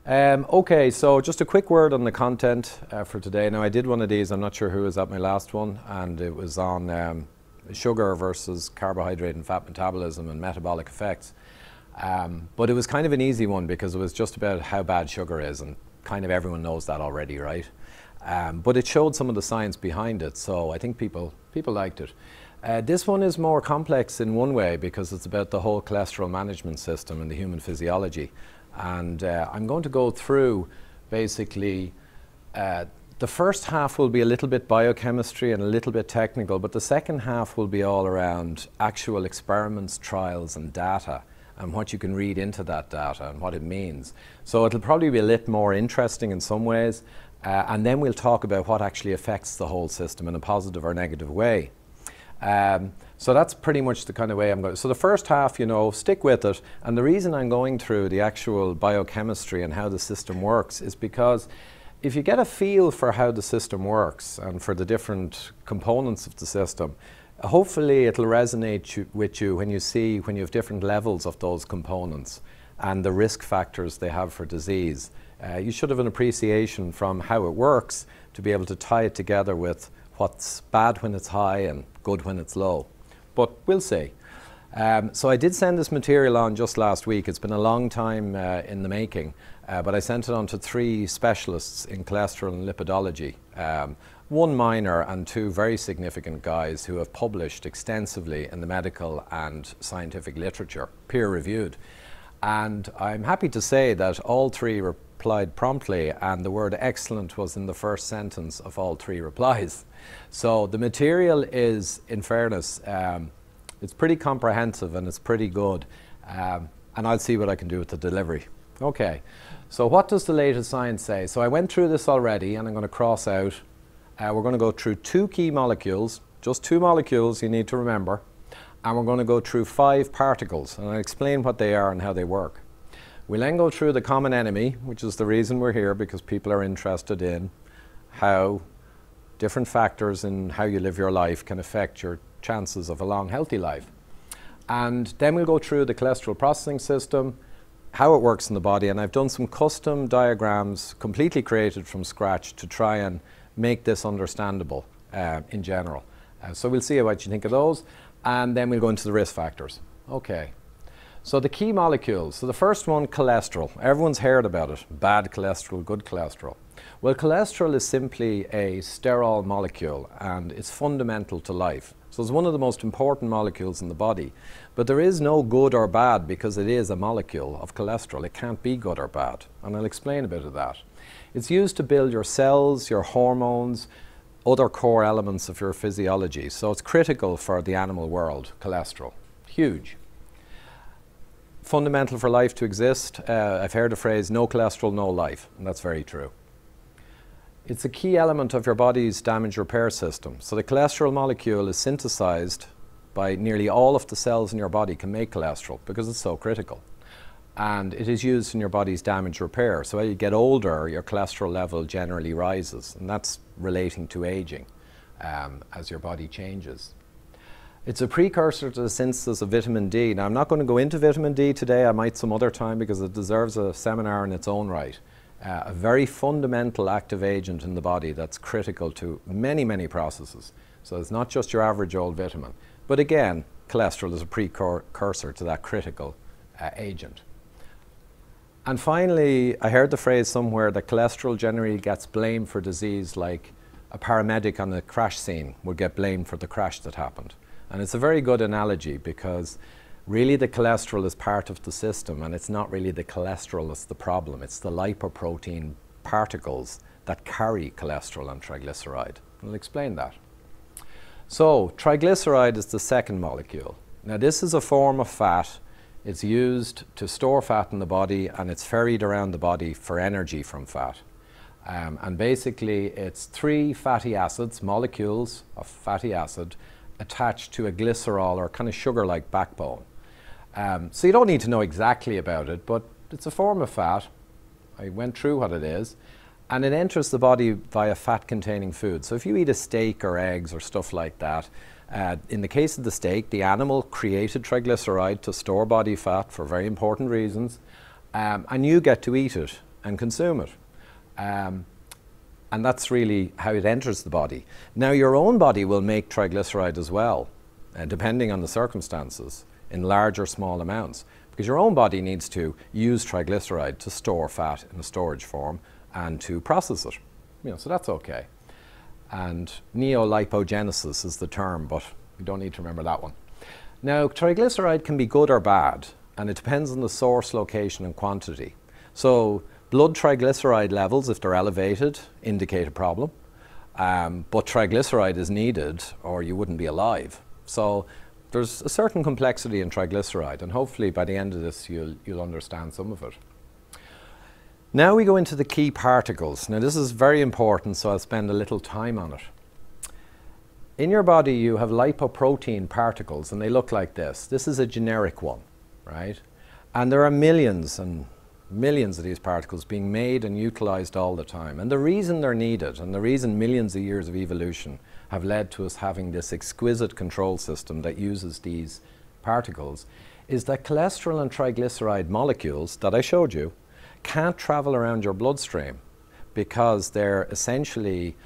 Okay, so just a quick word on the content for today. Now, I did one of these, I'm not sure who was at my last one, and it was on sugar versus carbohydrate and fat metabolism and metabolic effects. But it was kind of an easy one because it was just about how bad sugar is, and kind of everyone knows that already, right? But it showed some of the science behind it, so I think people liked it. This one is more complex in one way because it's about the whole cholesterol management system and the human physiology. And I'm going to go through basically the first half will be a little bit biochemistry and a little bit technical, but the second half will be all around actual experiments, trials and data and what you can read into that data and what it means. So it'll probably be a little more interesting in some ways, and then we'll talk about what actually affects the whole system in a positive or negative way. So that's pretty much the kind of way I'm going. So the first half, you know, stick with it. And the reason I'm going through the actual biochemistry and how the system works is because if you get a feel for how the system works and for the different components of the system, hopefully it'll resonate with you when you have different levels of those components and the risk factors they have for disease. You should have an appreciation from how it works to be able to tie it together with what's bad when it's high and good when it's low. But we'll see. So I did send this material on just last week. It's been a long time in the making, but I sent it on to 3 specialists in cholesterol and lipidology. 1 minor and 2 very significant guys who have published extensively in the medical and scientific literature, peer-reviewed. And I'm happy to say that all 3 replied promptly, and the word excellent was in the first sentence of all 3 replies. So the material is, in fairness, it's pretty comprehensive and it's pretty good, and I'll see what I can do with the delivery. Okay, so what does the latest science say? So I went through this already and I'm going to cross out. We're going to go through 2 key molecules, just 2 molecules you need to remember, and we're going to go through 5 particles, and I'll explain what they are and how they work. We'll then go through the common enemy, which is the reason we're here, because people are interested in how different factors in how you live your life can affect your chances of a long, healthy life. And then we'll go through the cholesterol processing system, how it works in the body, and I've done some custom diagrams completely created from scratch to try and make this understandable in general. So we'll see what you think of those, and then we'll go into the risk factors. Okay. So the key molecules. So the first one, cholesterol. Everyone's heard about it. Bad cholesterol, good cholesterol. Well, cholesterol is simply a sterol molecule, and it's fundamental to life. So it's one of the most important molecules in the body. But there is no good or bad because it is a molecule of cholesterol. It can't be good or bad, and I'll explain a bit of that. It's used to build your cells, your hormones, other core elements of your physiology. So it's critical for the animal world, cholesterol. Huge. Fundamental for life to exist. I've heard the phrase, no cholesterol, no life, and that's very true. It's a key element of your body's damage repair system. So the cholesterol molecule is synthesized by nearly all of the cells in your body can make cholesterol because it's so critical. And it is used in your body's damage repair. So as you get older, your cholesterol level generally rises, and that's relating to aging as your body changes. It's a precursor to the synthesis of vitamin D. Now, I'm not going to go into vitamin D today. I might some other time because it deserves a seminar in its own right. A very fundamental active agent in the body that's critical to many, many processes. So it's not just your average old vitamin. But again, cholesterol is a precursor to that critical agent. And finally, I heard the phrase somewhere that cholesterol generally gets blamed for disease like a paramedic on a crash scene would get blamed for the crash that happened. And it's a very good analogy because really the cholesterol is part of the system, and it's not really the cholesterol that's the problem. It's the lipoprotein particles that carry cholesterol and triglyceride. I'll explain that. So triglyceride is the second molecule. Now this is a form of fat. It's used to store fat in the body, and it's ferried around the body for energy from fat. And basically it's 3 fatty acids, molecules of fatty acid, attached to a glycerol or kind of sugar-like backbone. So you don't need to know exactly about it, but it's a form of fat. I went through what it is, and it enters the body via fat-containing food. So if you eat a steak or eggs or stuff like that, in the case of the steak, the animal created triglyceride to store body fat for very important reasons, and you get to eat it. and consume it. And that's really how it enters the body. Now, your own body will make triglyceride as well, depending on the circumstances, in large or small amounts, because your own body needs to use triglyceride to store fat in a storage form and to process it. So that's okay. And neolipogenesis is the term, but you don't need to remember that one. Now, triglyceride can be good or bad, and it depends on the source, location, and quantity. So blood triglyceride levels, if they're elevated, indicate a problem. But triglyceride is needed or you wouldn't be alive. So there's a certain complexity in triglyceride, and hopefully by the end of this you'll understand some of it. Now we go into the key particles. Now this is very important, so I'll spend a little time on it. In your body you have lipoprotein particles, and they look like this. This is a generic one, right? And there are millions and millions of these particles being made and utilized all the time. And the reason they're needed, and the reason millions of years of evolution have led to us having this exquisite control system that uses these particles, is that cholesterol and triglyceride molecules that I showed you can't travel around your bloodstream because they're essentially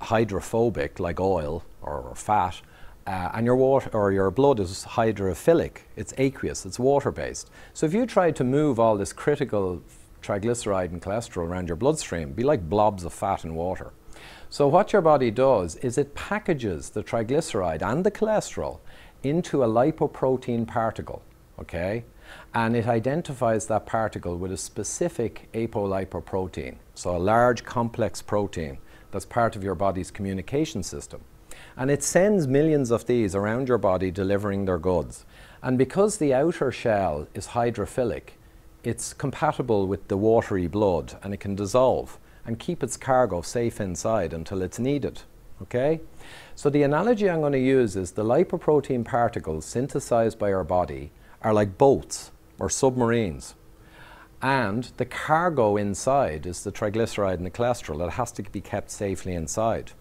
hydrophobic, like oil or fat, and your water or your blood is hydrophilic. It's aqueous, it's water-based. So if you try to move all this critical triglyceride and cholesterol around your bloodstream, it'd be like blobs of fat and water. So what your body does is it packages the triglyceride and the cholesterol into a lipoprotein particle, okay? And it identifies that particle with a specific apolipoprotein, so a large complex protein that's part of your body's communication system. And it sends millions of these around your body delivering their goods. And because the outer shell is hydrophilic, it's compatible with the watery blood, and it can dissolve and keep its cargo safe inside until it's needed, okay? So the analogy I'm going to use is the lipoprotein particles synthesized by our body are like boats or submarines. And the cargo inside is the triglyceride and the cholesterol that has to be kept safely inside,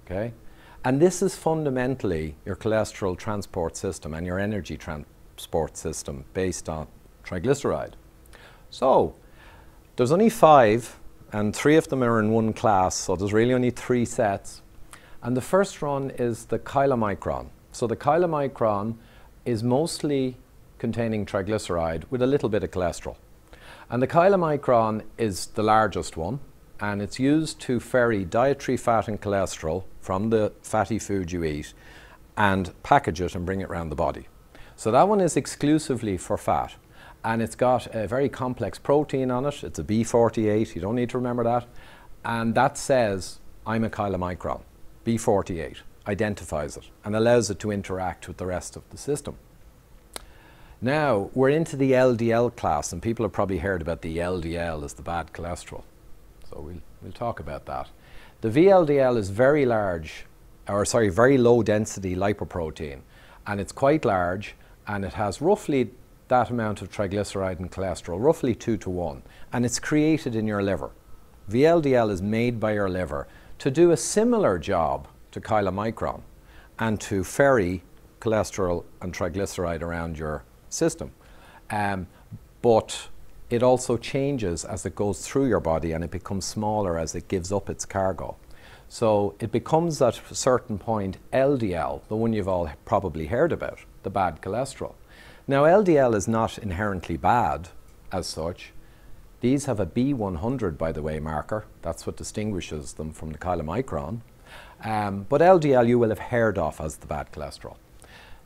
okay? And this is fundamentally your cholesterol transport system and your energy transport system based on triglyceride. So there's only 5, and 3 of them are in one class, so there's really only 3 sets. And the first one is the chylomicron. So the chylomicron is mostly containing triglyceride with a little bit of cholesterol. And the chylomicron is the largest one, and it's used to ferry dietary fat and cholesterol from the fatty food you eat and package it and bring it around the body. So that one is exclusively for fat, and it's got a very complex protein on it. It's a B48, you don't need to remember that, and that says I'm a chylomicron. B48 identifies it and allows it to interact with the rest of the system. Now we're into the LDL class, and people have probably heard about the LDL as the bad cholesterol. So we'll talk about that. The VLDL is very large, or sorry, very low density lipoprotein, and it's quite large, and it has roughly that amount of triglyceride and cholesterol, roughly 2 to 1, and it's created in your liver. VLDL is made by your liver to do a similar job to chylomicron and to ferry cholesterol and triglyceride around your system. But it also changes as it goes through your body, and it becomes smaller as it gives up its cargo. So it becomes at a certain point LDL, the one you've all probably heard about, the bad cholesterol. Now LDL is not inherently bad as such. These have a B100, by the way, marker. That's what distinguishes them from the chylomicron. But LDL you will have heard of as the bad cholesterol.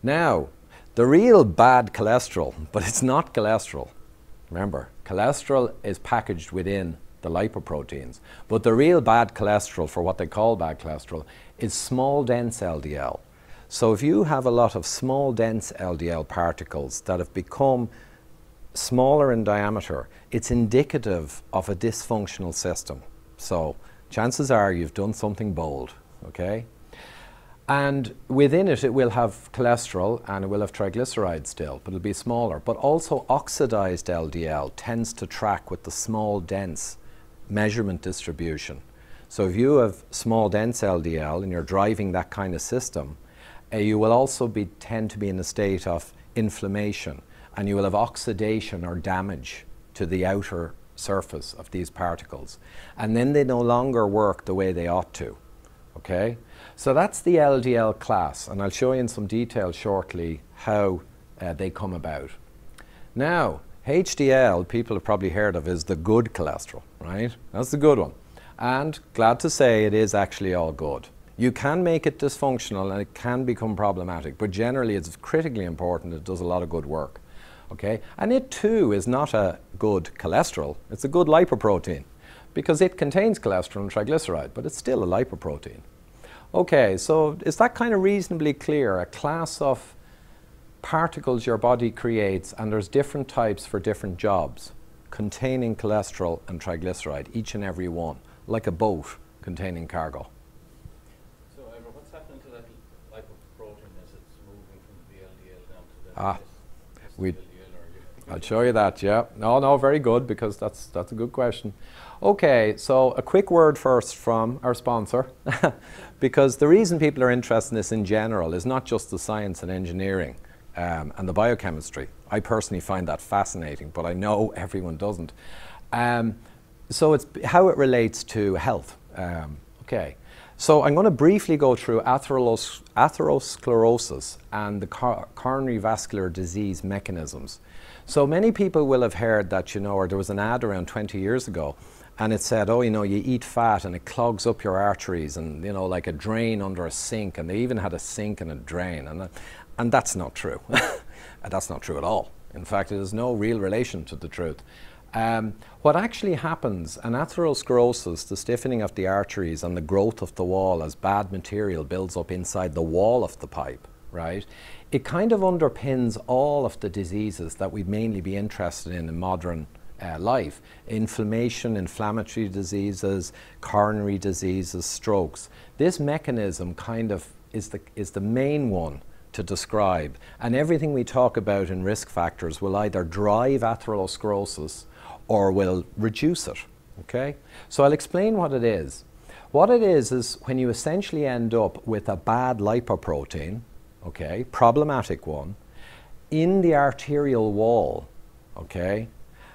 Now, the real bad cholesterol, but it's not cholesterol. Remember, cholesterol is packaged within the lipoproteins, but the real bad cholesterol, for what they call bad cholesterol, is small dense LDL. So if you have a lot of small dense LDL particles that have become smaller in diameter, it's indicative of a dysfunctional system. So chances are you've done something bold, okay? And within it, it will have cholesterol and it will have triglycerides still, but it'll be smaller. But also oxidized LDL tends to track with the small dense measurement distribution. So if you have small dense LDL and you're driving that kind of system, you will also tend to be in a state of inflammation, and you will have oxidation or damage to the outer surface of these particles, and then they no longer work the way they ought to. Okay? So that's the LDL class, and I'll show you in some detail shortly how they come about. Now, HDL, people have probably heard of, is the good cholesterol, right? That's the good one. And glad to say it is actually all good. You can make it dysfunctional and it can become problematic, but generally it's critically important. It does a lot of good work. Okay? And it too is not a good cholesterol, it's a good lipoprotein because it contains cholesterol and triglyceride, but it's still a lipoprotein. Okay, so is that kind of reasonably clear? A class of particles your body creates, and there's different types for different jobs, containing cholesterol and triglyceride, each and every one, like a boat containing cargo. So, Ivor, what's happening to that lipoprotein as it's moving from the VLDL down to the LDL? I'll show you that, yeah. No, very good, because that's a good question. Okay, so a quick word first from our sponsor, because the reason people are interested in this in general is not just the science and engineering and the biochemistry. I personally find that fascinating, but I know everyone doesn't. So it's how it relates to health. Okay, so I'm going to briefly go through atherosclerosis and the coronary vascular disease mechanisms. So many people will have heard that, or there was an ad around 20 years ago, and it said, oh, you eat fat and it clogs up your arteries, and, like a drain under a sink, and they even had a sink and a drain, and that's not true. That's not true at all. In fact, it has no real relation to the truth. What actually happens, an atherosclerosis, the stiffening of the arteries and the growth of the wall as bad material builds up inside the wall of the pipe, right? It kind of underpins all of the diseases that we'd mainly be interested in modern life. Inflammation, inflammatory diseases, coronary diseases, strokes. This mechanism kind of is the main one to describe, and everything we talk about in risk factors will either drive atherosclerosis or will reduce it. Okay? So I'll explain what it is. What it is when you essentially end up with a bad lipoprotein, okay, problematic one, in the arterial wall, okay?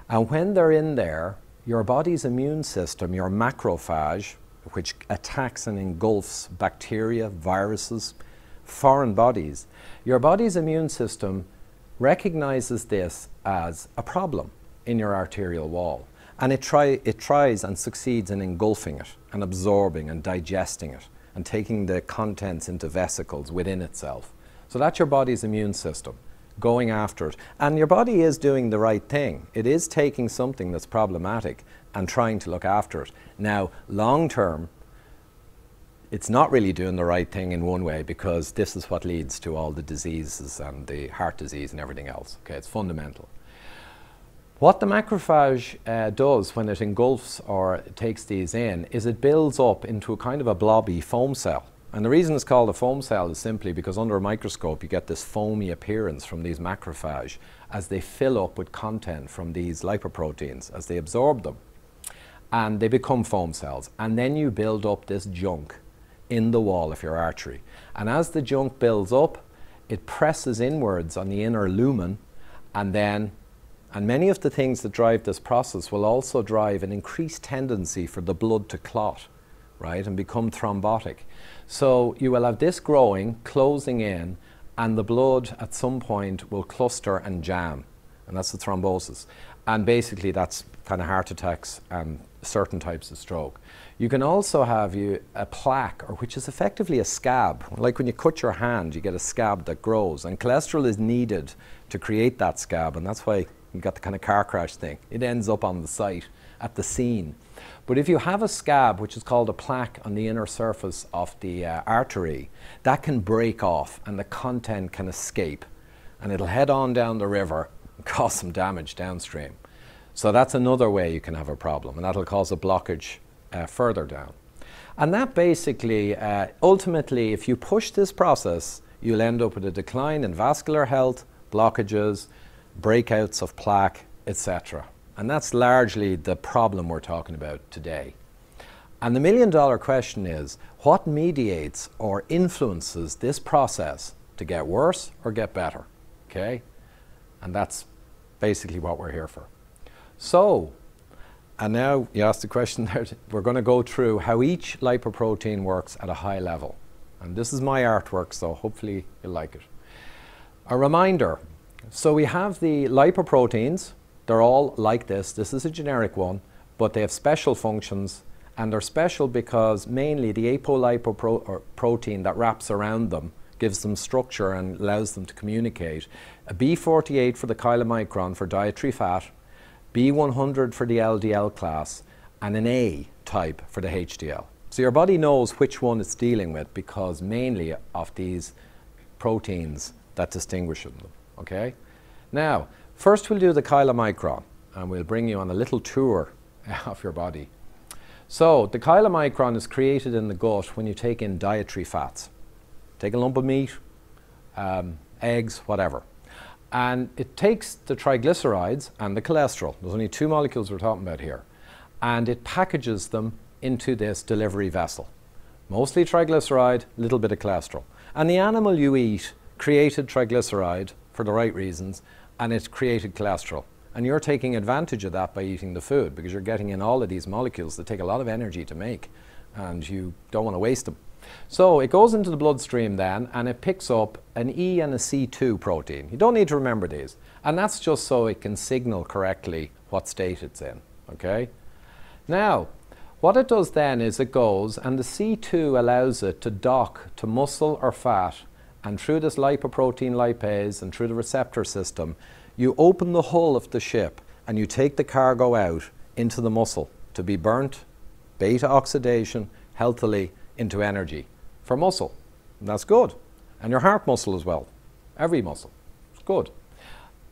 And when they're in there, your body's immune system, your macrophage, which attacks and engulfs bacteria, viruses, foreign bodies, your body's immune system recognizes this as a problem in your arterial wall. And it tries and succeeds in engulfing it and absorbing and digesting it and taking the contents into vesicles within itself. So that's your body's immune system going after it. And your body is doing the right thing. It is taking something that's problematic and trying to look after it. Now, long term, it's not really doing the right thing in one way, because this is what leads to all the diseases and the heart disease and everything else. Okay, it's fundamental. What the macrophage does when it engulfs or takes these in is it builds up into a kind of a blobby foam cell. And the reason it's called a foam cell is simply because under a microscope you get this foamy appearance from these macrophage as they fill up with content from these lipoproteins as they absorb them. And they become foam cells. And then you build up this junk in the wall of your artery. And as the junk builds up, it presses inwards on the inner lumen, and many of the things that drive this process will also drive an increased tendency for the blood to clot, right, and become thrombotic. So you will have this growing, closing in, and the blood at some point will cluster and jam, and that's the thrombosis. And basically that's kind of heart attacks and certain types of stroke. You can also have a plaque, or which is effectively a scab. Like when you cut your hand, you get a scab that grows, and cholesterol is needed to create that scab, and that's why you got the kind of car crash thing. It ends up on the site, at the scene. But if you have a scab, which is called a plaque on the inner surface of the artery, that can break off and the content can escape, and it'll head on down the river and cause some damage downstream. So that's another way you can have a problem, and that'll cause a blockage further down. And that basically, ultimately, if you push this process, you'll end up with a decline in vascular health, blockages, breakouts of plaque, etc. And that's largely the problem we're talking about today. And the million-dollar question is, what mediates or influences this process to get worse or get better? Okay? And that's basically what we're here for. So, And now you asked the question there, we're going to go through how each lipoprotein works at a high level. And this is my artwork, so hopefully you'll like it. A reminder, so we have the lipoproteins, they're all like this. This is a generic one, but they have special functions, and they're special because mainly the apolipoprotein that wraps around them gives them structure and allows them to communicate. A B48 for the chylomicron for dietary fat, B100 for the LDL class, and an A type for the HDL. So your body knows which one it's dealing with because mainly of these proteins that distinguish them, okay? Now, first we'll do the chylomicron, and we'll bring you on a little tour of your body. So the chylomicron is created in the gut when you take in dietary fats. Take a lump of meat, eggs, whatever. And it takes the triglycerides and the cholesterol. There's only two molecules we're talking about here. And it packages them into this delivery vessel. Mostly triglyceride, a little bit of cholesterol. And the animal you eat created triglyceride for the right reasons, and it created cholesterol. And you're taking advantage of that by eating the food because you're getting in all of these molecules that take a lot of energy to make, and you don't want to waste them. So it goes into the bloodstream then, and it picks up an E and a C2 protein. You don't need to remember these. And that's just so it can signal correctly what state it's in, okay? Now, what it does then is it goes, and the C2 allows it to dock to muscle or fat, and through this lipoprotein lipase and through the receptor system, you open the hull of the ship and you take the cargo out into the muscle to be burnt, beta oxidation, healthily into energy for muscle. And that's good. And your heart muscle as well. Every muscle. It's good.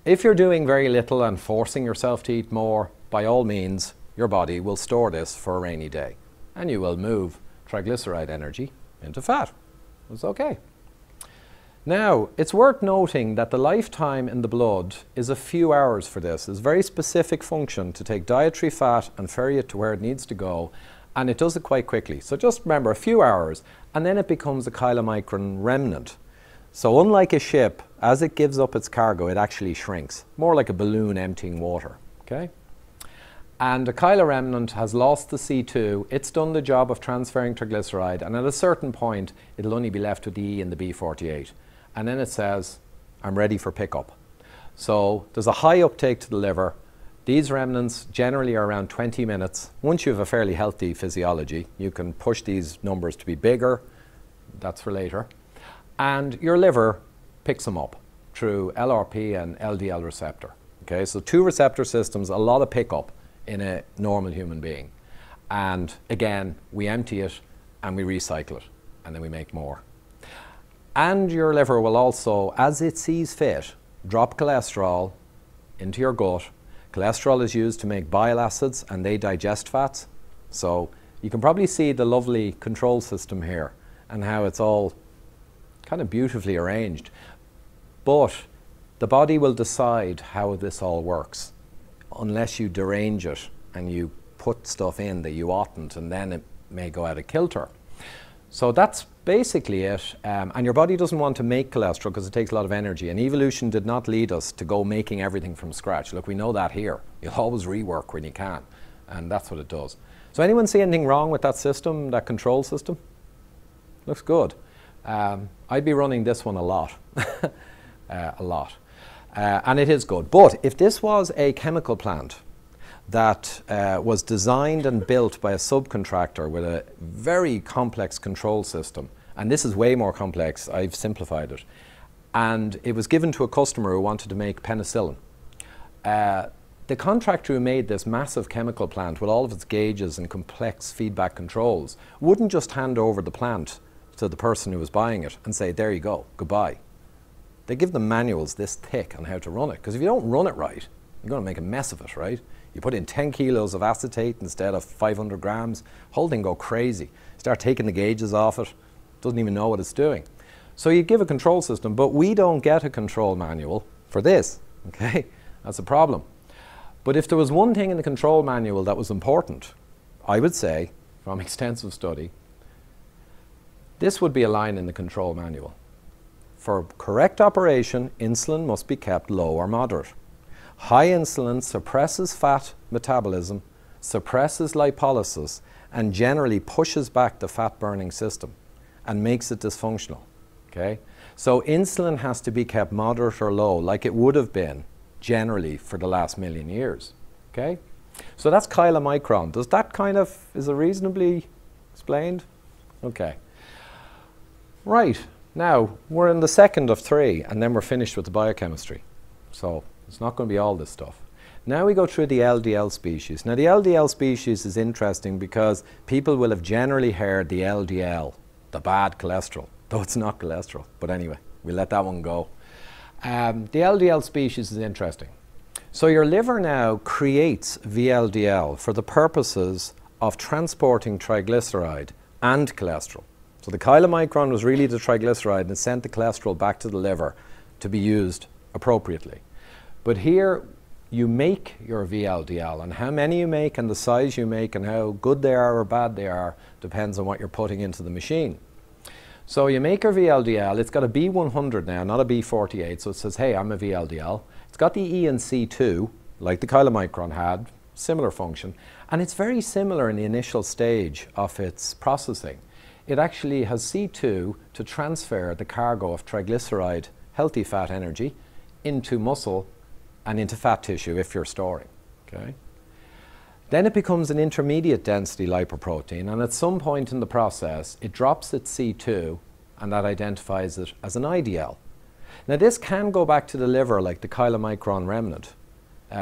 If you're doing very little and forcing yourself to eat more, by all means, your body will store this for a rainy day. And you will move triglyceride energy into fat. It's okay. Now, it's worth noting that the lifetime in the blood is a few hours for this. It's a very specific function to take dietary fat and ferry it to where it needs to go, and it does it quite quickly. So just remember, a few hours, and then it becomes a chylomicron remnant. So unlike a ship, as it gives up its cargo, it actually shrinks, more like a balloon emptying water, okay? And the chyloremnant has lost the C2, it's done the job of transferring triglyceride, and at a certain point, it'll only be left with the E and the B48. And then it says, I'm ready for pickup. So there's a high uptake to the liver. These remnants generally are around 20 minutes. Once you have a fairly healthy physiology, you can push these numbers to be bigger. That's for later. And your liver picks them up through LRP and LDL receptor. Okay, so two receptor systems, a lot of pickup in a normal human being. And again, we empty it and we recycle it, and then we make more. And your liver will also, as it sees fit, drop cholesterol into your gut. Cholesterol is used to make bile acids, and they digest fats. So you can probably see the lovely control system here and how it's all kind of beautifully arranged. But the body will decide how this all works unless you derange it and you put stuff in that you oughtn't, and then it may go out of kilter. So that's basically it, and your body doesn't want to make cholesterol because it takes a lot of energy, and evolution did not lead us to go making everything from scratch. Look, we know that here. You'll always rework when you can, and that's what it does. So anyone see anything wrong with that system, that control system? Looks good. I'd be running this one a lot, a lot, and it is good. But if this was a chemical plant that was designed and built by a subcontractor with a very complex control system, and this is way more complex, I've simplified it, and it was given to a customer who wanted to make penicillin. The contractor who made this massive chemical plant with all of its gauges and complex feedback controls wouldn't just hand over the plant to the person who was buying it and say, there you go, goodbye. They give them manuals this thick on how to run it, because if you don't run it right, you're going to make a mess of it, right? You put in 10 kilos of acetate instead of 500 grams, whole thing go crazy. Start taking the gauges off it, doesn't even know what it's doing. So you give a control system, but we don't get a control manual for this, okay? That's a problem. But if there was one thing in the control manual that was important, I would say, from extensive study, this would be a line in the control manual. For correct operation, insulin must be kept low or moderate. High insulin suppresses fat metabolism suppresses lipolysis, and generally pushes back the fat-burning system and makes it dysfunctional. Okay? So insulin has to be kept moderate or low, like it would have been generally for the last million years. Okay? So that's chylomicron. Does that kind of, is it reasonably explained? Okay. Right. Now, we're in the second of three, and then we're finished with the biochemistry. So it's not going to be all this stuff. Now we go through the LDL species. Now the LDL species is interesting because people will have generally heard the LDL, the bad cholesterol, though it's not cholesterol. But anyway, we'll let that one go. The LDL species is interesting. So your liver now creates VLDL for the purposes of transporting triglyceride and cholesterol. So the chylomicron was really the triglyceride and it sent the cholesterol back to the liver to be used appropriately. But here you make your VLDL, and how many you make and the size you make and how good they are or bad they are depends on what you're putting into the machine. So you make your VLDL, it's got a B100 now, not a B48, so it says, hey, I'm a VLDL. It's got the E and C2, like the chylomicron had, similar function, and it's very similar in the initial stage of its processing. It actually has C2 to transfer the cargo of triglyceride, healthy fat energy, into muscle and into fat tissue if you're storing. Okay? Then it becomes an intermediate density lipoprotein, and at some point in the process it drops its C2 and that identifies it as an IDL. Now this can go back to the liver like the chylomicron remnant,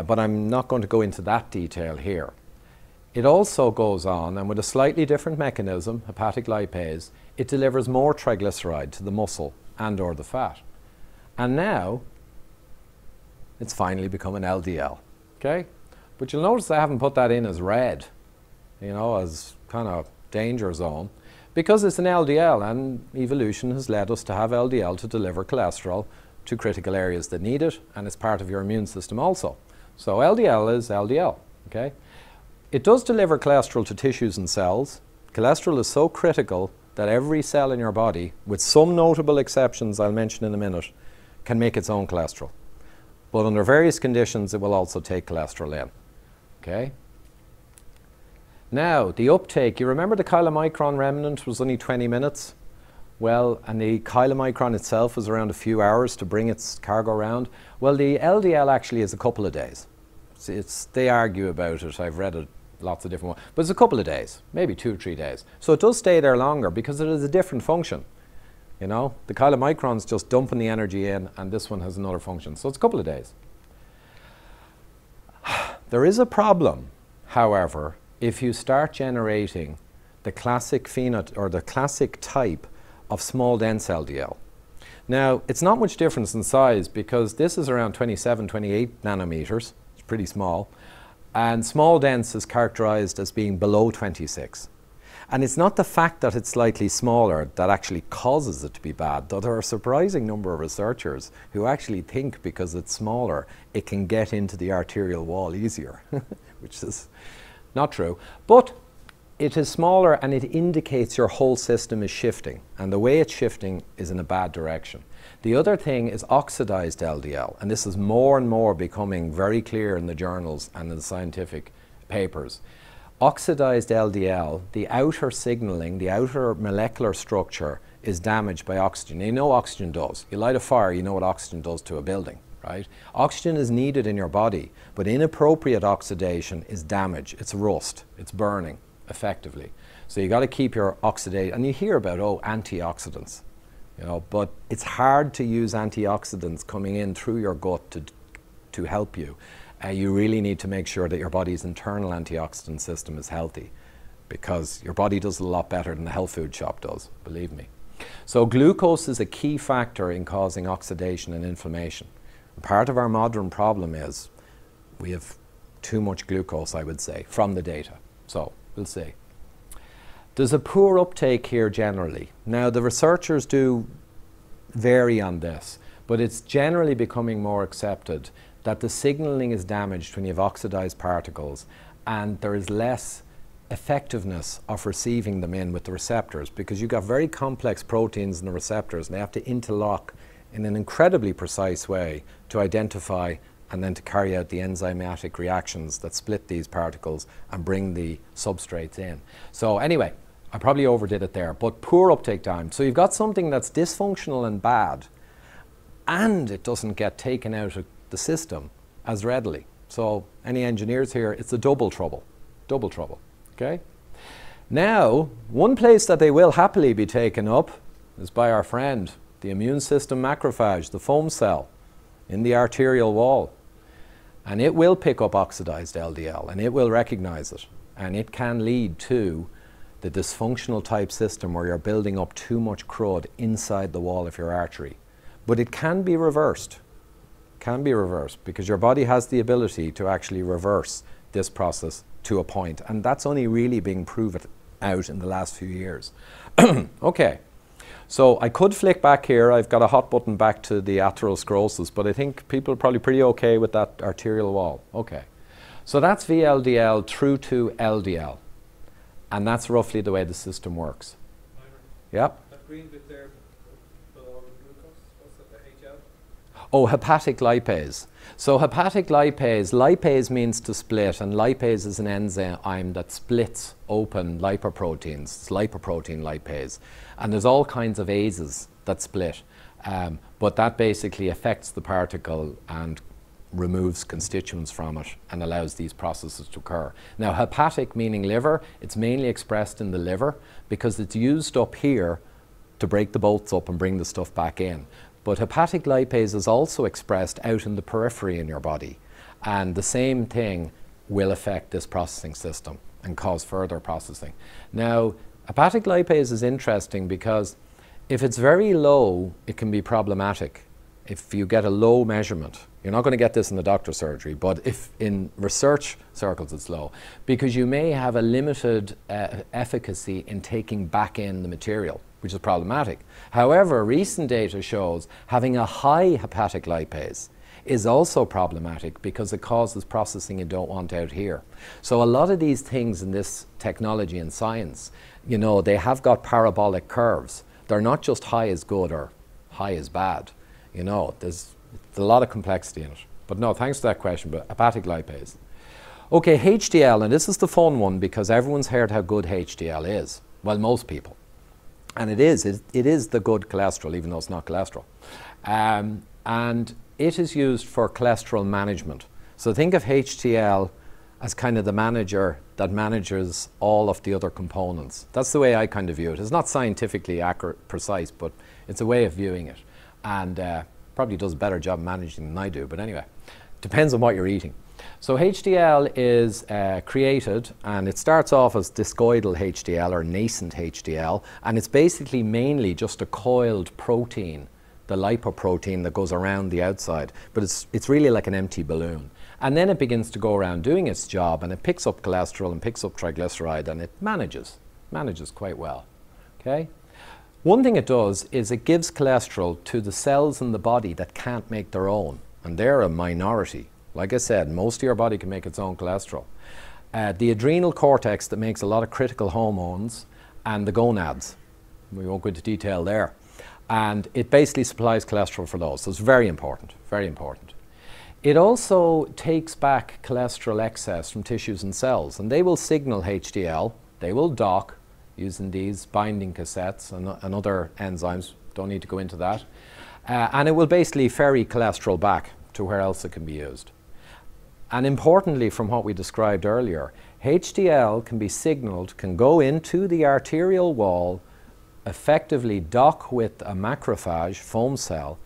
but I'm not going to go into that detail here. It also goes on, and with a slightly different mechanism, hepatic lipase, it delivers more triglyceride to the muscle and or the fat. And now it's finally become an LDL. Okay? But you'll notice I haven't put that in as red, you know, as kind of danger zone, because it's an LDL, and evolution has led us to have LDL to deliver cholesterol to critical areas that need it, and it's part of your immune system also. So LDL is LDL. Okay? It does deliver cholesterol to tissues and cells. Cholesterol is so critical that every cell in your body, with some notable exceptions I'll mention in a minute, can make its own cholesterol. But under various conditions, it will also take cholesterol in. Okay? Now, the uptake, you remember the chylomicron remnant was only 20 minutes? Well, and the chylomicron itself was around a few hours to bring its cargo around. Well, the LDL actually is a couple of days. They argue about it. I've read it lots of different ones. But it's a couple of days, maybe 2 or 3 days. So it does stay there longer because it is a different function. You know, the chylomicron's just dumping the energy in, and this one has another function. So it's a couple of days. There is a problem, however, if you start generating the classic phenotype or the classic type of small dense LDL. Now, it's not much difference in size because this is around 27, 28 nanometers. It's pretty small. And small dense is characterized as being below 26. And it's not the fact that it's slightly smaller that actually causes it to be bad, though there are a surprising number of researchers who actually think because it's smaller, it can get into the arterial wall easier, which is not true. But it is smaller and it indicates your whole system is shifting, and the way it's shifting is in a bad direction. The other thing is oxidized LDL, and this is more and more becoming very clear in the journals and in the scientific papers. Oxidized LDL, the outer signaling, the outer molecular structure is damaged by oxygen. You know what oxygen does. You light a fire, you know what oxygen does to a building, right? Oxygen is needed in your body, but inappropriate oxidation is damage. It's rust. It's burning, effectively. So you got to keep your oxidate, and you hear about, oh, antioxidants, you know, but it's hard to use antioxidants coming in through your gut to help you. You really need to make sure that your body's internal antioxidant system is healthy, because your body does a lot better than the health food shop does, believe me. So glucose is a key factor in causing oxidation and inflammation. Part of our modern problem is we have too much glucose, I would say, from the data. So we'll see. There's a poor uptake here generally. Now the researchers do vary on this, but it's generally becoming more accepted that the signaling is damaged when you have oxidized particles, and there is less effectiveness of receiving them in with the receptors, because you've got very complex proteins in the receptors and they have to interlock in an incredibly precise way to identify and then to carry out the enzymatic reactions that split these particles and bring the substrates in. So anyway, I probably overdid it there, but poor uptake time. So you've got something that's dysfunctional and bad, and it doesn't get taken out of the system as readily. So any engineers here, it's a double trouble, okay? Now, one place that they will happily be taken up is by our friend, the immune system macrophage, the foam cell in the arterial wall. And it will pick up oxidized LDL, and it will recognize it. And it can lead to the dysfunctional type system where you're building up too much crud inside the wall of your artery. But it can be reversed. Can be reversed because your body has the ability to actually reverse this process to a point. And that's only really being proven out in the last few years. Okay. So I could flick back here. I've got a hot button back to the atherosclerosis, but I think people are probably pretty okay with that arterial wall. Okay. So that's VLDL through to LDL. And that's roughly the way the system works. Yep. That green bit there below the glucose, what's that, the HL? Oh, hepatic lipase. So hepatic lipase, lipase means to split, and lipase is an enzyme that splits open lipoproteins. It's lipoprotein lipase. And there's all kinds of ases that split, but that basically affects the particle and removes constituents from it and allows these processes to occur. Now, hepatic meaning liver, it's mainly expressed in the liver because it's used up here to break the bolts up and bring the stuff back in. But hepatic lipase is also expressed out in the periphery in your body, and the same thing will affect this processing system and cause further processing. Now, hepatic lipase is interesting because if it's very low, it can be problematic. If you get a low measurement, you're not going to get this in the doctor's surgery, but if in research circles it's low, because you may have a limited efficacy in taking back in the material, which is problematic. However, recent data shows having a high hepatic lipase is also problematic because it causes processing you don't want out here. So a lot of these things in this technology and science, you know, they have got parabolic curves. They're not just high is good or high is bad. You know, there's a lot of complexity in it. But no, thanks for that question, but hepatic lipase. Okay, HDL, and this is the fun one because everyone's heard how good HDL is. Well, most people. And it is the good cholesterol, even though it's not cholesterol. And it is used for cholesterol management. So think of HDL as kind of the manager that manages all of the other components. That's the way I kind of view it. It's not scientifically accurate, precise, but it's a way of viewing it. And probably does a better job managing than I do, but anyway, depends on what you're eating. So HDL is created, and it starts off as discoidal HDL or nascent HDL, and it's basically mainly just a coiled protein, the lipoprotein that goes around the outside, but it's really like an empty balloon. And then it begins to go around doing its job, and it picks up cholesterol and picks up triglyceride, and it manages quite well, okay? One thing it does is it gives cholesterol to the cells in the body that can't make their own, and they're a minority. Like I said, most of your body can make its own cholesterol. The adrenal cortex that makes a lot of critical hormones, and the gonads. We won't go into detail there. And it basically supplies cholesterol for those, so it's very important, very important. It also takes back cholesterol excess from tissues and cells, and they will signal HDL, they will dock using these binding cassettes and other enzymes, don't need to go into that, and it will basically ferry cholesterol back to where else it can be used. And importantly, from what we described earlier, HDL can be signaled, can go into the arterial wall, effectively dock with a macrophage, foam cell,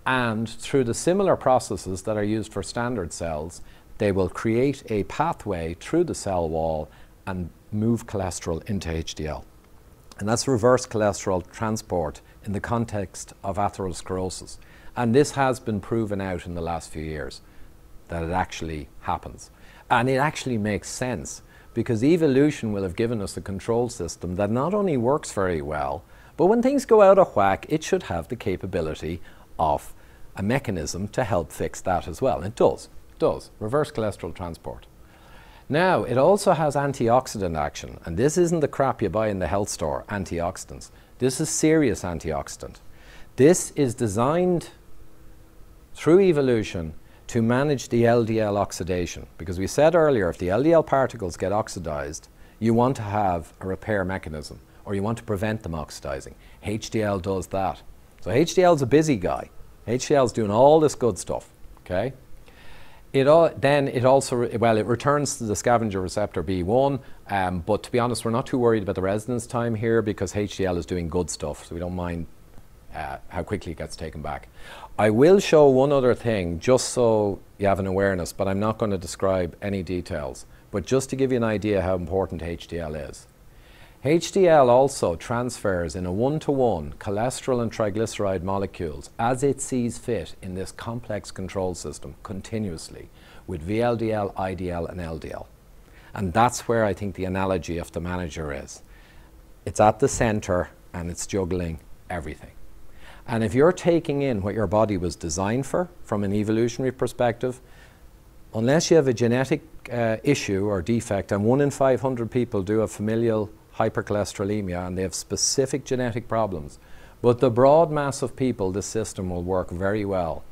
and through the similar processes that are used for standard cells, they will create a pathway through the cell wall and move cholesterol into HDL. And that's reverse cholesterol transport in the context of atherosclerosis. And this has been proven out in the last few years that it actually happens. And it actually makes sense because evolution will have given us a control system that not only works very well, but when things go out of whack, it should have the capability of a mechanism to help fix that as well. And it does, reverse cholesterol transport. Now, it also has antioxidant action, and this isn't the crap you buy in the health store, antioxidants. This is serious antioxidant. This is designed through evolution to manage the LDL oxidation. Because we said earlier, if the LDL particles get oxidized, you want to have a repair mechanism, or you want to prevent them oxidizing. HDL does that. So HDL is a busy guy. HDL is doing all this good stuff, okay? Then it also, well, it returns to the scavenger receptor B1, but to be honest, we're not too worried about the residence time here because HDL is doing good stuff, so we don't mind how quickly it gets taken back. I will show one other thing, just so you have an awareness, but I'm not going to describe any details, but just to give you an idea how important HDL is. HDL also transfers in a one-to-one cholesterol and triglyceride molecules as it sees fit in this complex control system continuously with VLDL, IDL and LDL. And that's where I think the analogy of the manager is. It's at the center and it's juggling everything. And if you're taking in what your body was designed for from an evolutionary perspective, unless you have a genetic issue or defect, and 1 in 500 people do have familial hypercholesterolemia and they have specific genetic problems. But the broad mass of people, this system will work very well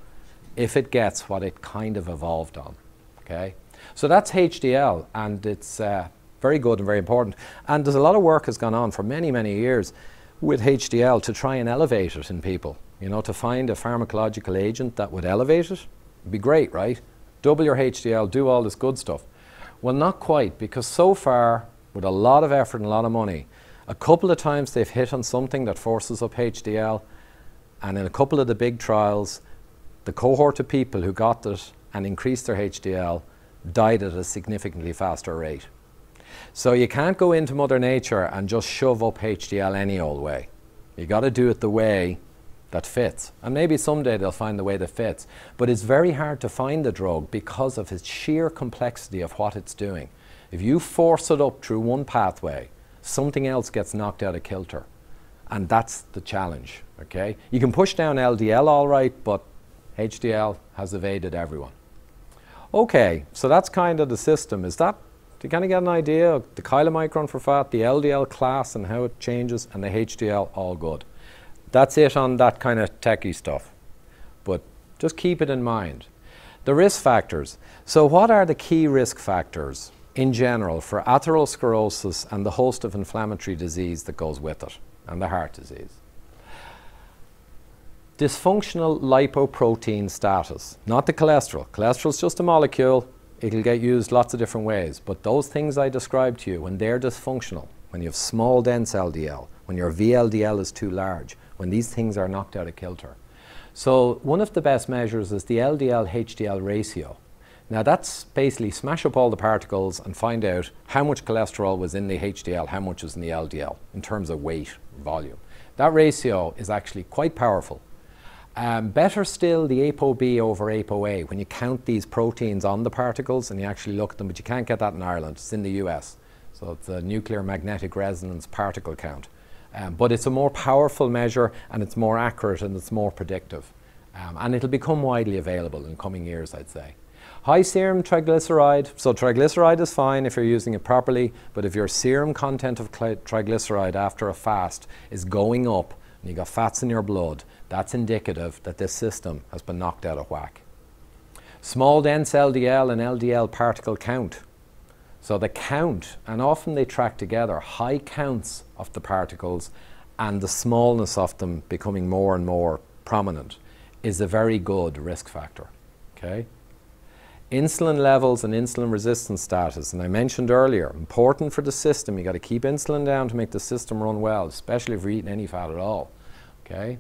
if it gets what it kind of evolved on, okay? So that's HDL, and it's very good and very important. And there's a lot of work has gone on for many, many years with HDL to try and elevate it in people. You know, to find a pharmacological agent that would elevate it would be great, right? Double your HDL, do all this good stuff. Well, not quite, because so far, with a lot of effort and a lot of money, a couple of times they've hit on something that forces up HDL, and in a couple of the big trials, the cohort of people who got it and increased their HDL died at a significantly faster rate. So you can't go into Mother Nature and just shove up HDL any old way. You got to do it the way that fits. And maybe someday they'll find the way that fits. But it's very hard to find the drug because of its sheer complexity of what it's doing. If you force it up through one pathway, something else gets knocked out of kilter. And that's the challenge, okay? You can push down LDL all right, but HDL has evaded everyone. Okay, so that's kind of the system. Is that, do you kind of get an idea of the chylomicron for fat, the LDL class and how it changes, and the HDL, all good. That's it on that kind of techie stuff. But just keep it in mind. The risk factors. So what are the key risk factors in general for atherosclerosis and the host of inflammatory disease that goes with it, and the heart disease? Dysfunctional lipoprotein status, not the cholesterol. Cholesterol is just a molecule. It'll get used lots of different ways. But those things I described to you, when they're dysfunctional, when you have small dense LDL, when your VLDL is too large, when these things are knocked out of kilter. So one of the best measures is the LDL HDL ratio. Now that's basically smash up all the particles and find out how much cholesterol was in the HDL, how much was in the LDL in terms of weight, volume. That ratio is actually quite powerful. Better still, the ApoB over ApoA, when you count these proteins on the particles and you actually look at them, but you can't get that in Ireland, it's in the US. So it's the nuclear magnetic resonance particle count. But it's a more powerful measure and it's more accurate and it's more predictive. And it'll become widely available in coming years, I'd say. High serum triglyceride. So triglyceride is fine if you're using it properly, but if your serum content of triglyceride after a fast is going up and you got fats in your blood, that's indicative that this system has been knocked out of whack. Small dense LDL and LDL particle count. So the count, and often they track together, high counts of the particles and the smallness of them becoming more and more prominent is a very good risk factor, okay? Insulin levels and insulin resistance status, and I mentioned earlier, important for the system. You got to keep insulin down to make the system run well, especially if you're eating any fat at all, okay?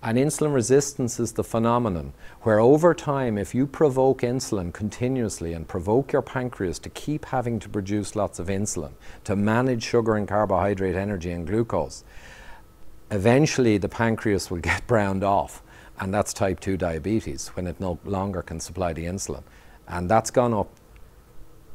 And insulin resistance is the phenomenon where over time, if you provoke insulin continuously and provoke your pancreas to keep having to produce lots of insulin to manage sugar and carbohydrate energy and glucose, eventually the pancreas will get browned off, and that's type 2 diabetes when it no longer can supply the insulin. And that's gone up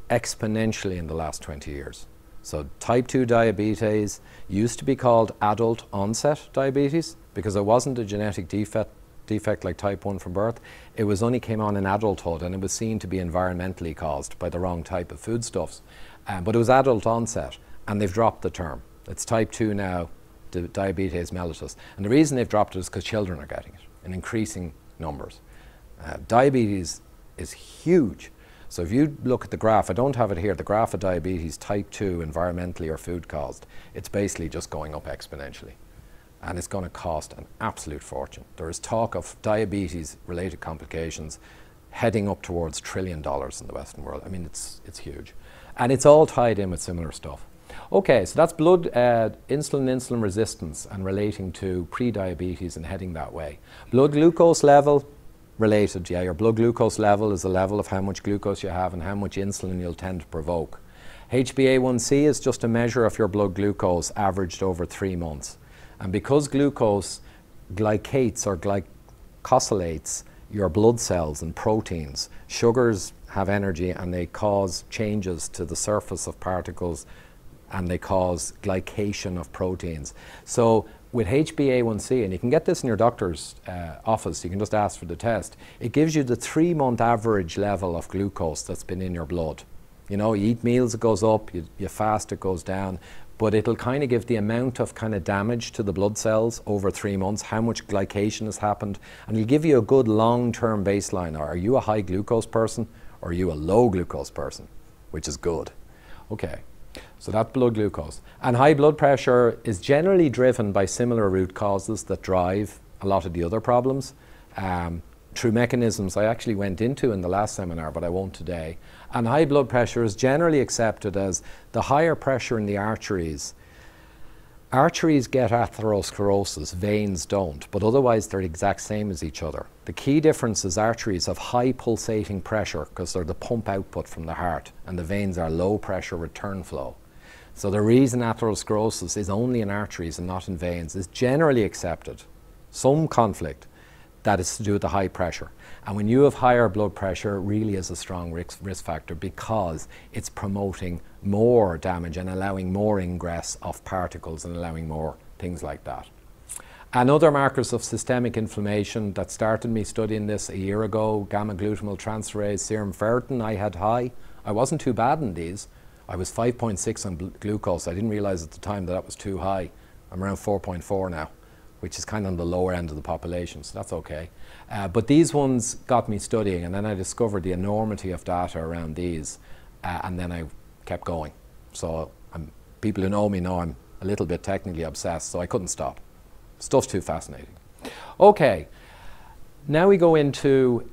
exponentially in the last 20 years. So type 2 diabetes used to be called adult onset diabetes because it wasn't a genetic defect like type 1 from birth. It was only came on in adulthood, and it was seen to be environmentally caused by the wrong type of foodstuffs. But it was adult onset, and they've dropped the term. It's type 2 now, diabetes mellitus. And the reason they've dropped it is because children are getting it in increasing numbers. Diabetes is huge. So if you look at the graph, I don't have it here, the graph of diabetes type 2 environmentally or food caused, it's basically just going up exponentially. And it's going to cost an absolute fortune. There is talk of diabetes-related complications heading up towards $1 trillion in the Western world. I mean, it's huge. And it's all tied in with similar stuff. Okay, so that's blood insulin resistance and relating to pre-diabetes and heading that way. Blood glucose level, related, yeah, your blood glucose level is the level of how much glucose you have and how much insulin you'll tend to provoke. HbA1c is just a measure of your blood glucose averaged over 3 months. And because glucose glycates or glycosylates your blood cells and proteins, sugars have energy and they cause changes to the surface of particles and they cause glycation of proteins. So with HbA1c, and you can get this in your doctor's office, you can just ask for the test, it gives you the 3-month average level of glucose that's been in your blood. You know, you eat meals, it goes up, you fast, it goes down, but it'll kind of give the amount of kind of damage to the blood cells over 3 months, how much glycation has happened, and it'll give you a good long-term baseline. Are you a high glucose person or are you a low glucose person, which is good. Okay. So that's blood glucose. And high blood pressure is generally driven by similar root causes that drive a lot of the other problems. Through mechanisms I actually went into in the last seminar, but I won't today. And high blood pressure is generally accepted as the higher pressure in the arteries. Arteries get atherosclerosis, veins don't, but otherwise they're the exact same as each other. The key difference is arteries have high pulsating pressure because they're the pump output from the heart, and the veins are low pressure return flow. So the reason atherosclerosis is only in arteries and not in veins is generally accepted. Some conflict that is to do with the high pressure. And when you have higher blood pressure, it really is a strong risk factor because it's promoting more damage and allowing more ingress of particles and allowing more things like that. And other markers of systemic inflammation that started me studying this a year ago, gamma-glutamyl transferase, serum ferritin, I had high. I wasn't too bad in these. I was 5.6 on glucose. I didn't realize at the time that was too high. I'm around 4.4 now, which is kind of on the lower end of the population, so that's okay. But these ones got me studying, and then I discovered the enormity of data around these, and then I kept going. So people who know me know I'm a little bit technically obsessed, so I couldn't stop. Stuff's too fascinating. Okay, now we go into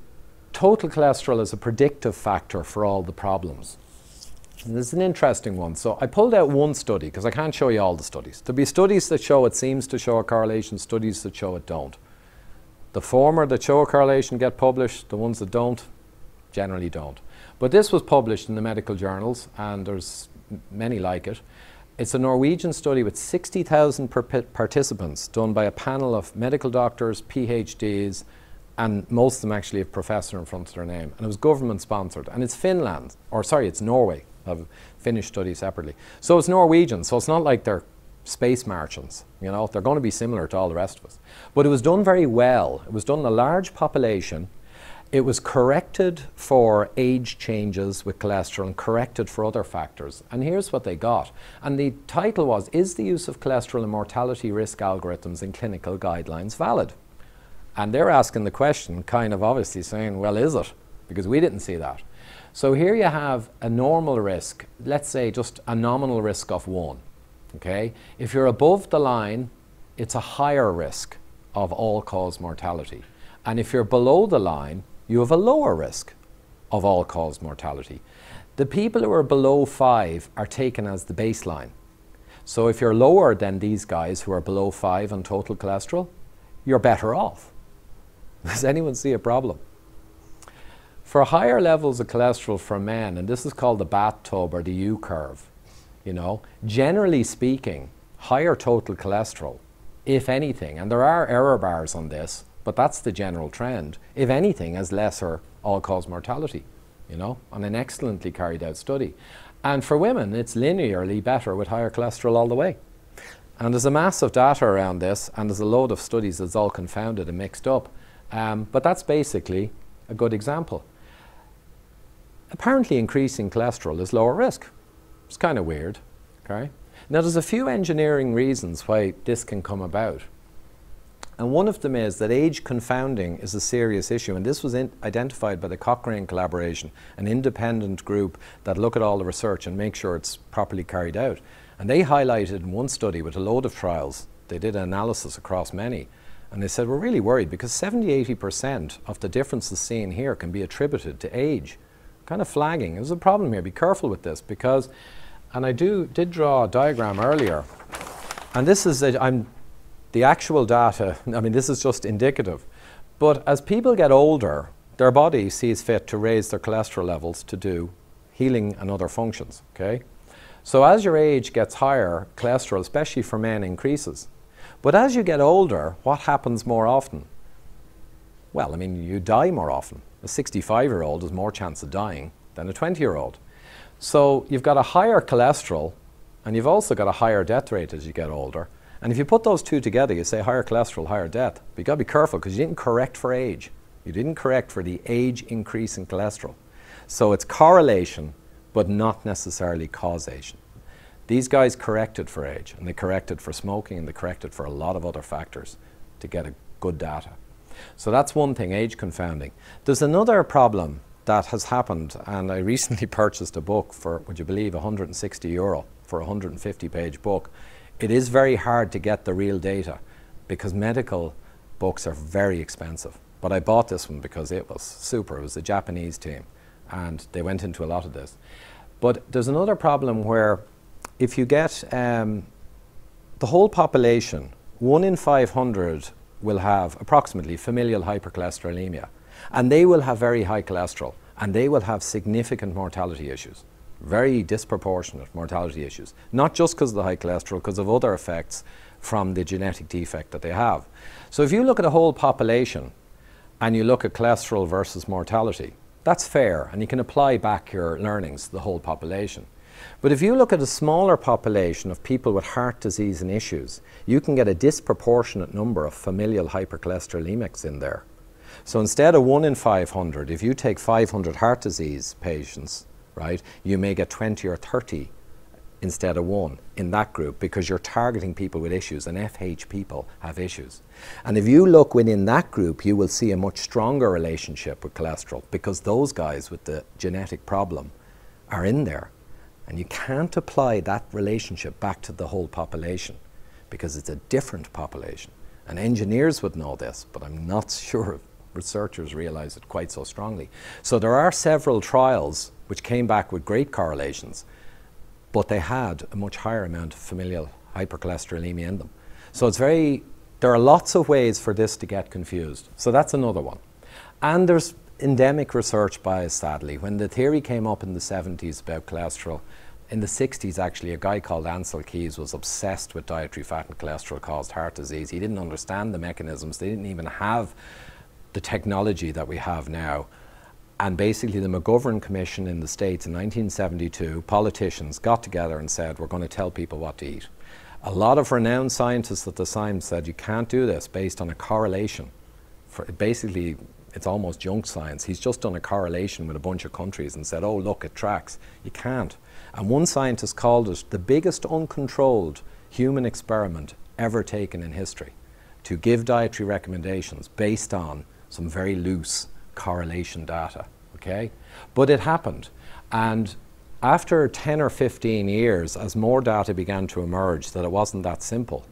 total cholesterol as a predictive factor for all the problems. And this is an interesting one. So I pulled out one study because I can't show you all the studies. There'll be studies that show it seems to show a correlation, studies that show it don't. The former that show a correlation get published, the ones that don't generally don't. But this was published in the medical journals, and there's many like it. It's a Norwegian study with 60,000 participants done by a panel of medical doctors, PhDs, and most of them actually have professor in front of their name. And it was government sponsored. And it's Finland, or sorry, it's Norway. I've finished study separately. So it's Norwegian, so it's not like they're space Martians, you know, they're going to be similar to all the rest of us. But it was done very well. It was done in a large population. It was corrected for age changes with cholesterol and corrected for other factors. And here's what they got. And the title was, is the use of cholesterol and mortality risk algorithms in clinical guidelines valid? And they're asking the question, kind of obviously saying, well, is it? Because we didn't see that. So here you have a normal risk, let's say just a nominal risk of 1. Okay? If you're above the line, it's a higher risk of all-cause mortality. And if you're below the line, you have a lower risk of all-cause mortality. The people who are below 5 are taken as the baseline. So if you're lower than these guys who are below 5 on total cholesterol, you're better off. Does anyone see a problem? For higher levels of cholesterol for men, and this is called the bathtub or the U-curve, you know, generally speaking, higher total cholesterol, if anything, and there are error bars on this, but that's the general trend, if anything, has lesser all-cause mortality, you know, on an excellently carried out study. And for women, it's linearly better with higher cholesterol all the way. And there's a massive data around this, and there's a load of studies that's all confounded and mixed up. But that's basically a good example. Apparently increasing cholesterol is lower risk. It's kind of weird, okay? Now there's a few engineering reasons why this can come about. And one of them is that age confounding is a serious issue. And this was identified by the Cochrane collaboration, an independent group that look at all the research and make sure it's properly carried out. And they highlighted in one study with a load of trials, they did an analysis across many, and they said, we're really worried because 70–80% of the differences seen here can be attributed to age. Kind of flagging. There's a problem here. Be careful with this because, and I did draw a diagram earlier, and this is, the actual data, I mean, this is just indicative. But as people get older, their body sees fit to raise their cholesterol levels to do healing and other functions, okay? So as your age gets higher, cholesterol, especially for men, increases. But as you get older, what happens more often? Well, I mean, you die more often. A 65-year-old has more chance of dying than a 20-year-old. So you've got a higher cholesterol, and you've also got a higher death rate as you get older. And if you put those two together, you say higher cholesterol, higher death. But you've got to be careful because you didn't correct for age. You didn't correct for the age increase in cholesterol. So it's correlation, but not necessarily causation. These guys corrected for age, and they corrected for smoking, and they corrected for a lot of other factors to get a good data. So that's one thing, age confounding. There's another problem that has happened, and I recently purchased a book for, would you believe, €160 for a 150-page book. It is very hard to get the real data because medical books are very expensive. But I bought this one because it was super. It was a Japanese team, and they went into a lot of this. But there's another problem where if you get the whole population, 1 in 500 will have approximately familial hypercholesterolemia, and they will have very high cholesterol, and they will have significant mortality issues, very disproportionate mortality issues, not just because of the high cholesterol, because of other effects from the genetic defect that they have. So if you look at a whole population and you look at cholesterol versus mortality, that's fair, and you can apply back your learnings to the whole population. But if you look at a smaller population of people with heart disease and issues, you can get a disproportionate number of familial hypercholesterolemics in there. So instead of 1 in 500, if you take 500 heart disease patients, right, you may get 20 or 30 instead of 1 in that group because you're targeting people with issues, and FH people have issues. And if you look within that group, you will see a much stronger relationship with cholesterol because those guys with the genetic problem are in there. And you can't apply that relationship back to the whole population because it's a different population. And engineers would know this, but I'm not sure if researchers realize it quite so strongly. So there are several trials which came back with great correlations, but they had a much higher amount of familial hypercholesterolemia in them. So there are lots of ways for this to get confused. So that's another one. And there's endemic research bias, sadly. When the theory came up in the 70s about cholesterol, in the 60s actually, a guy called Ansel Keys was obsessed with dietary fat and cholesterol caused heart disease. He didn't understand the mechanisms. They didn't even have the technology that we have now. And basically the McGovern Commission in the States in 1972, politicians got together and said, we're going to tell people what to eat. A lot of renowned scientists at the time said you can't do this based on a correlation. Basically, it's almost junk science. He's just done a correlation with a bunch of countries and said, oh, look, it tracks. You can't. And one scientist called it the biggest uncontrolled human experiment ever taken in history to give dietary recommendations based on some very loose correlation data, okay? But it happened. And after 10 or 15 years, as more data began to emerge that it wasn't that simple,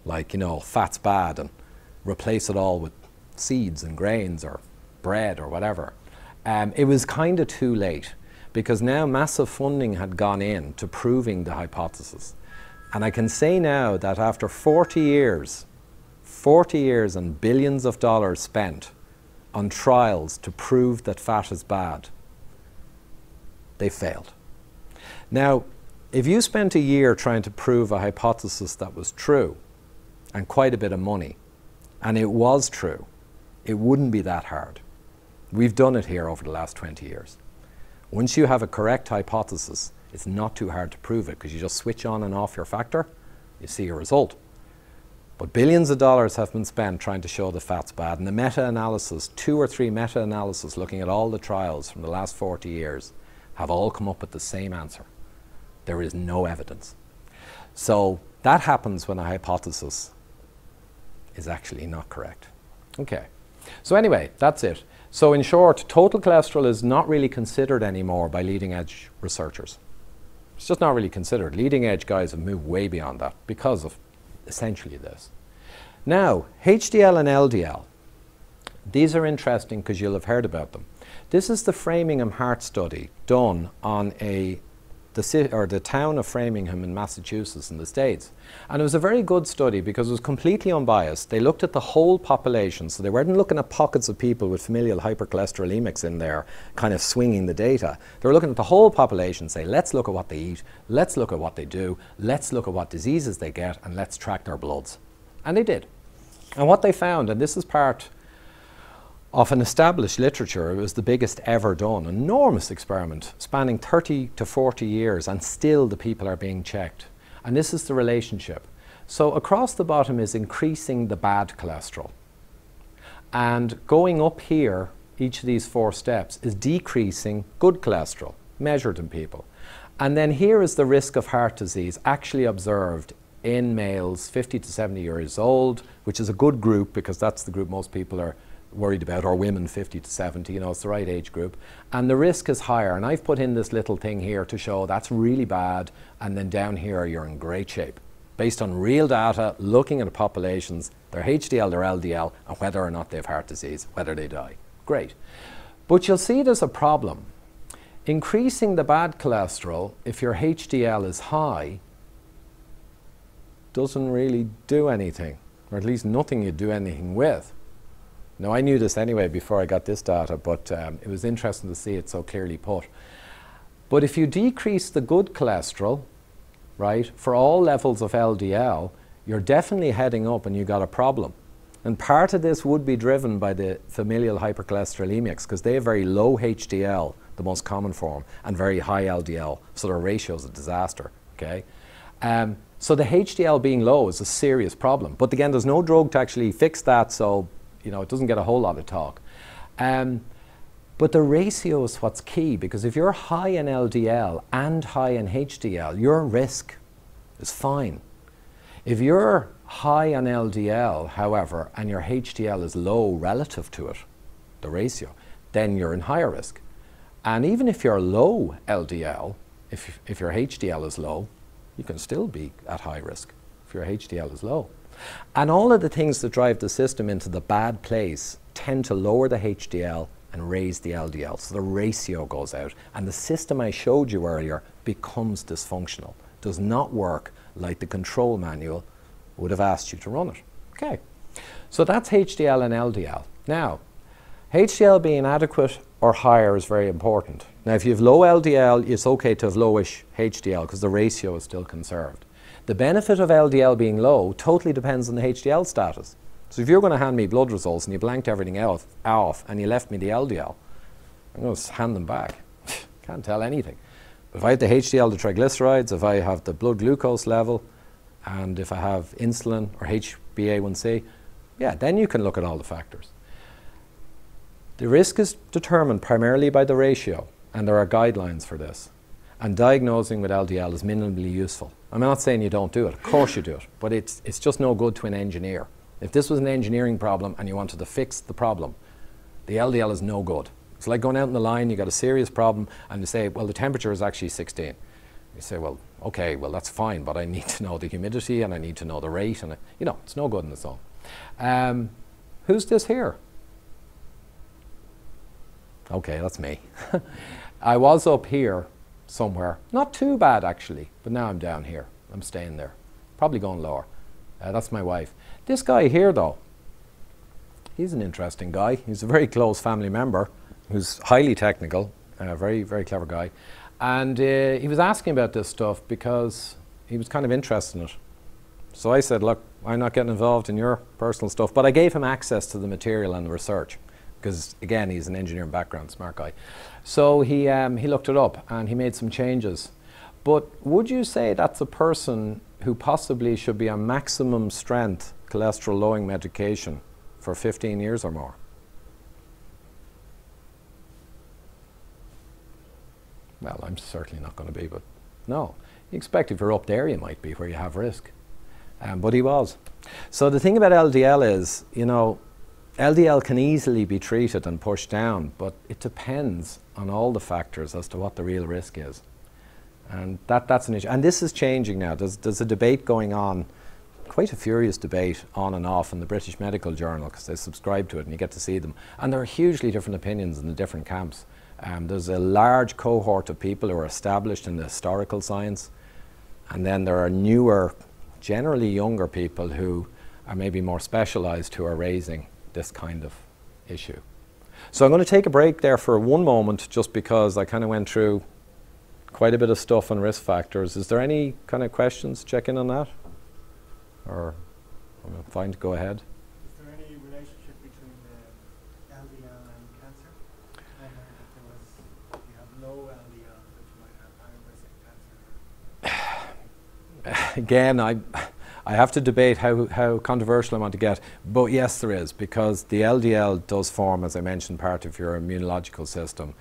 like, you know, fat's bad and replace it all with seeds and grains or bread or whatever, it was kind of too late because now massive funding had gone in to proving the hypothesis. And I can say now that after 40 years and billions of dollars spent on trials to prove that fat is bad, they failed. Now, if you spent a year trying to prove a hypothesis that was true and quite a bit of money, and it was true, it wouldn't be that hard. We've done it here over the last 20 years. Once you have a correct hypothesis, it's not too hard to prove it because you just switch on and off your factor, you see a result. But billions of dollars have been spent trying to show the fat's bad, and the meta-analysis, 2 or 3 meta-analysis looking at all the trials from the last 40 years have all come up with the same answer. There is no evidence. So that happens when a hypothesis is actually not correct. Okay, so anyway, that's it. So in short, total cholesterol is not really considered anymore by leading edge researchers. It's just not really considered. Leading edge guys have moved way beyond that because of essentially this. Now, HDL and LDL. These are interesting because you'll have heard about them. This is the Framingham Heart Study done on the town of Framingham in Massachusetts in the States. And it was a very good study because it was completely unbiased. They looked at the whole population, so they weren't looking at pockets of people with familial hypercholesterolemics in there kind of swinging the data. They were looking at the whole population, say, let's look at what they eat, let's look at what they do, let's look at what diseases they get, and let's track their bloods. And they did. And what they found, and this is part of an established literature, it was the biggest ever done, enormous experiment spanning 30 to 40 years, and still the people are being checked. And this is the relationship. So across the bottom is increasing the bad cholesterol. And going up here, each of these 4 steps, is decreasing good cholesterol, measured in people. And then here is the risk of heart disease actually observed in males 50 to 70 years old, which is a good group because that's the group most people are worried about, or women 50 to 70, you know, it's the right age group. And the risk is higher. And I've put in this little thing here to show that's really bad, and then down here you're in great shape. Based on real data, looking at the populations, their HDL, their LDL, and whether or not they have heart disease, whether they die. Great. But you'll see there's a problem. Increasing the bad cholesterol, if your HDL is high, doesn't really do anything, or at least nothing you do anything with. Now, I knew this anyway before I got this data, but it was interesting to see it so clearly put. But if you decrease the good cholesterol, right, for all levels of LDL, you're definitely heading up and you got a problem. And part of this would be driven by the familial hypercholesterolemics because they have very low HDL, the most common form, and very high LDL, so their ratio is a disaster, okay? So the HDL being low is a serious problem. But again, there's no drug to actually fix that, so you know, it doesn't get a whole lot of talk. But the ratio is what's key, because if you're high in LDL and high in HDL, your risk is fine. If you're high on LDL, however, and your HDL is low relative to it, the ratio, then you're in higher risk. And even if you're low LDL, if your HDL is low, you can still be at high risk if your HDL is low. And all of the things that drive the system into the bad place tend to lower the HDL and raise the LDL. So the ratio goes out. And the system I showed you earlier becomes dysfunctional. Does not work like the control manual would have asked you to run it. Okay. So that's HDL and LDL. Now, HDL being adequate or higher is very important. Now, if you have low LDL, it's okay to have lowish HDL because the ratio is still conserved. The benefit of LDL being low totally depends on the HDL status. So if you're going to hand me blood results and you blanked everything else off and you left me the LDL, I'm going to hand them back. Can't tell anything. But if I have the HDL, the triglycerides, if I have the blood glucose level, and if I have insulin or HbA1c, yeah, then you can look at all the factors. The risk is determined primarily by the ratio, and there are guidelines for this. And diagnosing with LDL is minimally useful. I'm not saying you don't do it. Of course you do it. But it's just no good to an engineer. If this was an engineering problem and you wanted to fix the problem, the LDL is no good. It's like going out in the line, you got a serious problem, and you say, well, the temperature is actually 16. You say, well, okay, well, that's fine, but I need to know the humidity and I need to know the rate. And, you know, it's no good in its own. Who's this here? Okay, that's me. I was up here somewhere. Not too bad, actually, but now I'm down here. I'm staying there. Probably going lower. That's my wife. This guy here, though, he's an interesting guy. He's a very close family member who's highly technical, very, very clever guy. And he was asking about this stuff because he was kind of interested in it. So I said, look, I'm not getting involved in your personal stuff, but I gave him access to the material and the research because, again, he's an engineering background, smart guy. So he looked it up and he made some changes. But would you say that's a person who possibly should be on maximum strength cholesterol lowering medication for 15 years or more? Well, I'm certainly not going to be, but no. You expect if you're up there, you might be where you have risk. But he was. So the thing about LDL is, you know, LDL can easily be treated and pushed down, but it depends on all the factors as to what the real risk is. And that's an issue. And this is changing now. There's a debate going on, quite a furious debate on and off in the British Medical Journal, because they subscribe to it and you get to see them. And there are hugely different opinions in the different camps. There's a large cohort of people who are established in the historical science, and then there are newer, generally younger people who are maybe more specialized who are raising this kind of issue. So I'm going to take a break there for one moment, just because I kind of went through quite a bit of stuff on risk factors. Is there any kind of questions? Check in on that? Or I'm fine to go ahead. Is there any relationship between the LDL and cancer? I heard that there was, if you have low LDL, that you might have higher risk of cancer. Again, I have to debate how controversial I want to get, but yes, there is, because the LDL does form, as I mentioned, part of your immunological system.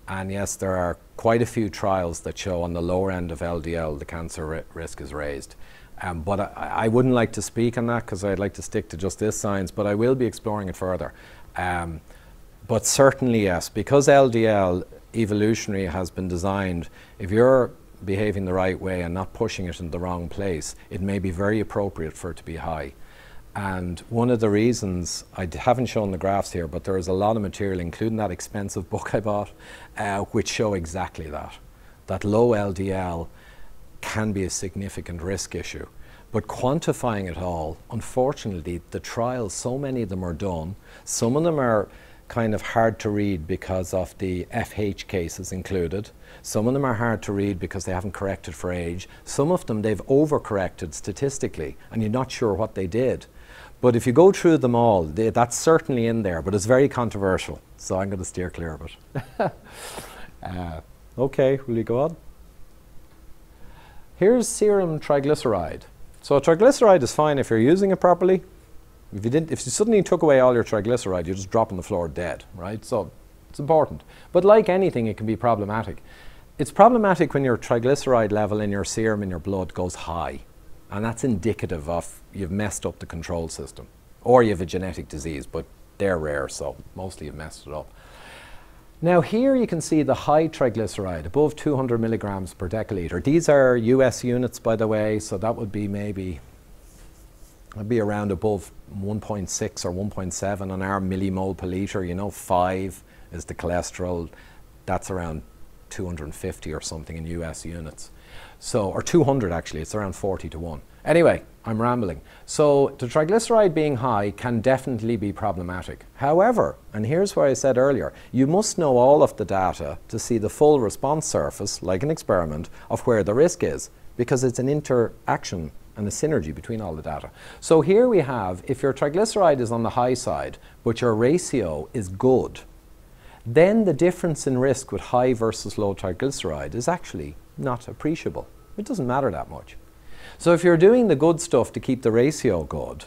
And yes, there are quite a few trials that show on the lower end of LDL the cancer risk is raised. But I wouldn't like to speak on that, because I'd like to stick to just this science, but I will be exploring it further. But certainly yes, because LDL evolutionary has been designed, if you're behaving the right way and not pushing it in the wrong place, it may be very appropriate for it to be high. And one of the reasons, I haven't shown the graphs here, but there is a lot of material, including that expensive book I bought, which show exactly that low LDL can be a significant risk issue. But quantifying it all, unfortunately, the trials, so many of them are done. Some of them are kind of hard to read because of the FH cases included. Some of them are hard to read because they haven't corrected for age. Some of them they've overcorrected statistically and you're not sure what they did. But if you go through them all, that's certainly in there, but it's very controversial. So I'm going to steer clear of it. Okay, will you go on? Here's serum triglyceride. So triglyceride is fine if you're using it properly. If you suddenly took away all your triglyceride, you just drop on the floor dead, right? So it's important. But like anything, it can be problematic. It's problematic when your triglyceride level in your serum in your blood goes high. And that's indicative of you've messed up the control system. Or you have a genetic disease, but they're rare, so mostly you've messed it up. Now here you can see the high triglyceride, above 200 milligrams per deciliter. These are US units, by the way, so that would be maybe, it'd be around above 1.6 or 1.7 on our millimole per liter. You know, 5 is the cholesterol. That's around 250 or something in US units. So, or 200 actually, it's around 40 to 1. Anyway, I'm rambling. So the triglyceride being high can definitely be problematic. However, and here's what I said earlier, you must know all of the data to see the full response surface, like an experiment, of where the risk is, because it's an interaction and a synergy between all the data. So here we have, if your triglyceride is on the high side, but your ratio is good, then the difference in risk with high versus low triglyceride is actually not appreciable. It doesn't matter that much. So if you're doing the good stuff to keep the ratio good,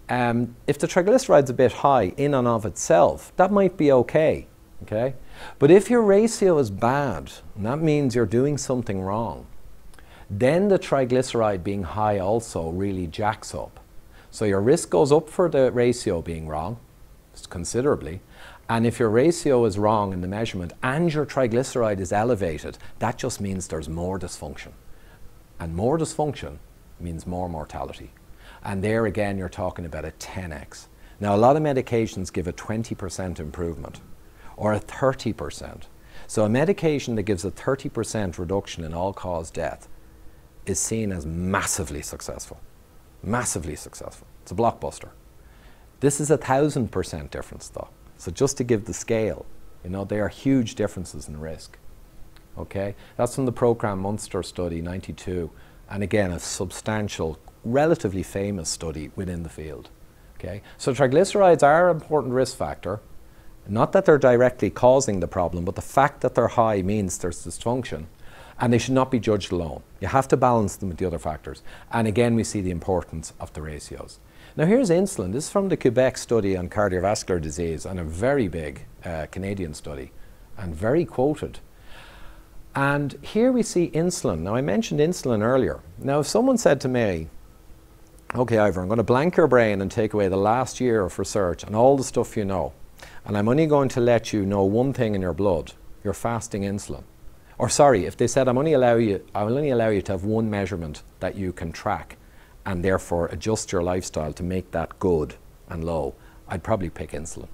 if the triglyceride's a bit high in and of itself, that might be okay, okay? But if your ratio is bad, and that means you're doing something wrong, then the triglyceride being high also really jacks up. So your risk goes up for the ratio being wrong, considerably. And if your ratio is wrong in the measurement and your triglyceride is elevated, that just means there's more dysfunction. And more dysfunction means more mortality. And there again, you're talking about a 10x. Now, a lot of medications give a 20% improvement or a 30%. So a medication that gives a 30% reduction in all-cause death is seen as massively successful. Massively successful. It's a blockbuster. This is 1,000% difference though. So just to give the scale, you know, there are huge differences in risk. Okay, that's from the Program Munster study, 92. And again, a substantial, relatively famous study within the field. Okay, so triglycerides are an important risk factor. Not that they're directly causing the problem, but the fact that they're high means there's dysfunction. And they should not be judged alone. You have to balance them with the other factors. And again, we see the importance of the ratios. Now here's insulin. This is from the Quebec study on cardiovascular disease, and a very big Canadian study, and very quoted. And here we see insulin. Now I mentioned insulin earlier. Now if someone said to me, Okay, Ivor, I'm going to blank your brain and take away the last year of research and all the stuff you know. And I'm only going to let you know one thing in your blood, your fasting insulin. Or sorry, if they said I will only allow you to have one measurement that you can track and therefore adjust your lifestyle to make that good and low, I'd probably pick insulin.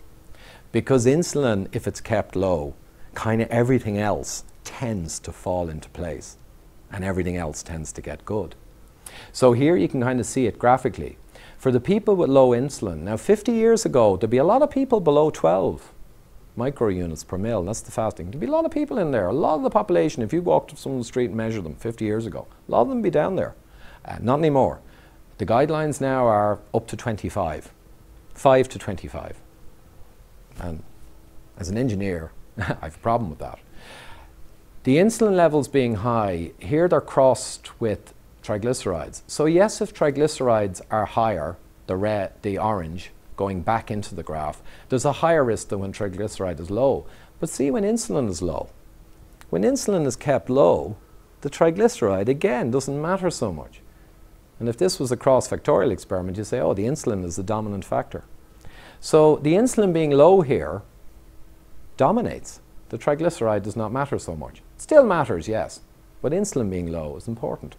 Because insulin, if it's kept low, kind of everything else tends to fall into place and everything else tends to get good. So here you can kind of see it graphically. For the people with low insulin, now 50 years ago, there'd be a lot of people below 12 microunits per mil, that's the fasting. There'd be a lot of people in there, a lot of the population, if you walked up some street and measured them 50 years ago, a lot of them would be down there. Not anymore. The guidelines now are up to 25, 5 to 25. And as an engineer, I have a problem with that. The insulin levels being high, here they're crossed with triglycerides. So yes, if triglycerides are higher, the red, the orange, going back into the graph, there's a higher risk than when triglyceride is low. But see, when insulin is low, when insulin is kept low, the triglyceride, again, doesn't matter so much. And if this was a cross-factorial experiment, you say, oh, the insulin is the dominant factor. So the insulin being low here dominates. The triglyceride does not matter so much. It still matters, yes, but insulin being low is important.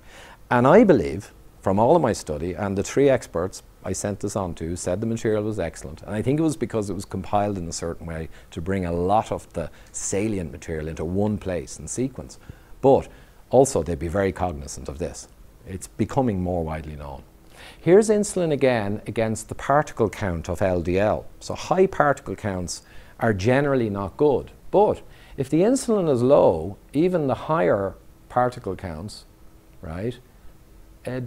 And I believe, from all of my study, and the 3 experts I sent this on to said the material was excellent, and I think it was because it was compiled in a certain way to bring a lot of the salient material into one place and sequence. But also they'd be very cognizant of this. It's becoming more widely known. Here's insulin again against the particle count of LDL. So high particle counts are generally not good. But if the insulin is low, even the higher particle counts, right,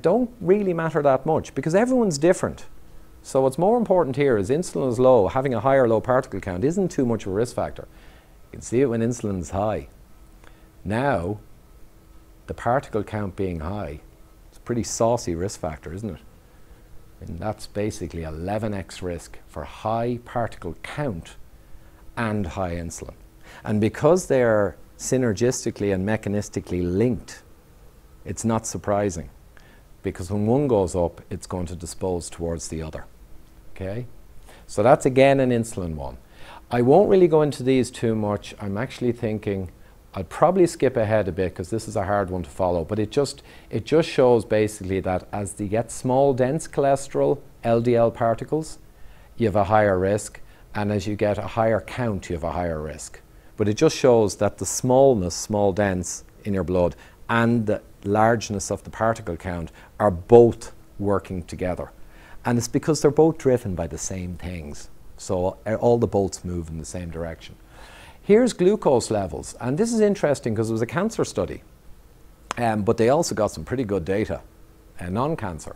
don't really matter that much because everyone's different. So what's more important here is insulin is low, having a high or low particle count isn't too much of a risk factor. You can see it when insulin is high. Now, the particle count being high, it's a pretty saucy risk factor, isn't it? And that's basically 11x risk for high particle count and high insulin. And because they're synergistically and mechanistically linked, it's not surprising. Because when one goes up, it's going to dispose towards the other. Okay? So that's again an insulin one. I won't really go into these too much. I'm actually thinking I'll probably skip ahead a bit because this is a hard one to follow. But it just shows basically that as they get small, dense cholesterol, LDL particles, you have a higher risk. And as you get a higher count, you have a higher risk. But it just shows that the smallness, small dense in your blood, and the largeness of the particle count are both working together. And it's because they're both driven by the same things. So all the bolts move in the same direction. Here's glucose levels. And this is interesting because it was a cancer study. But they also got some pretty good data, non-cancer.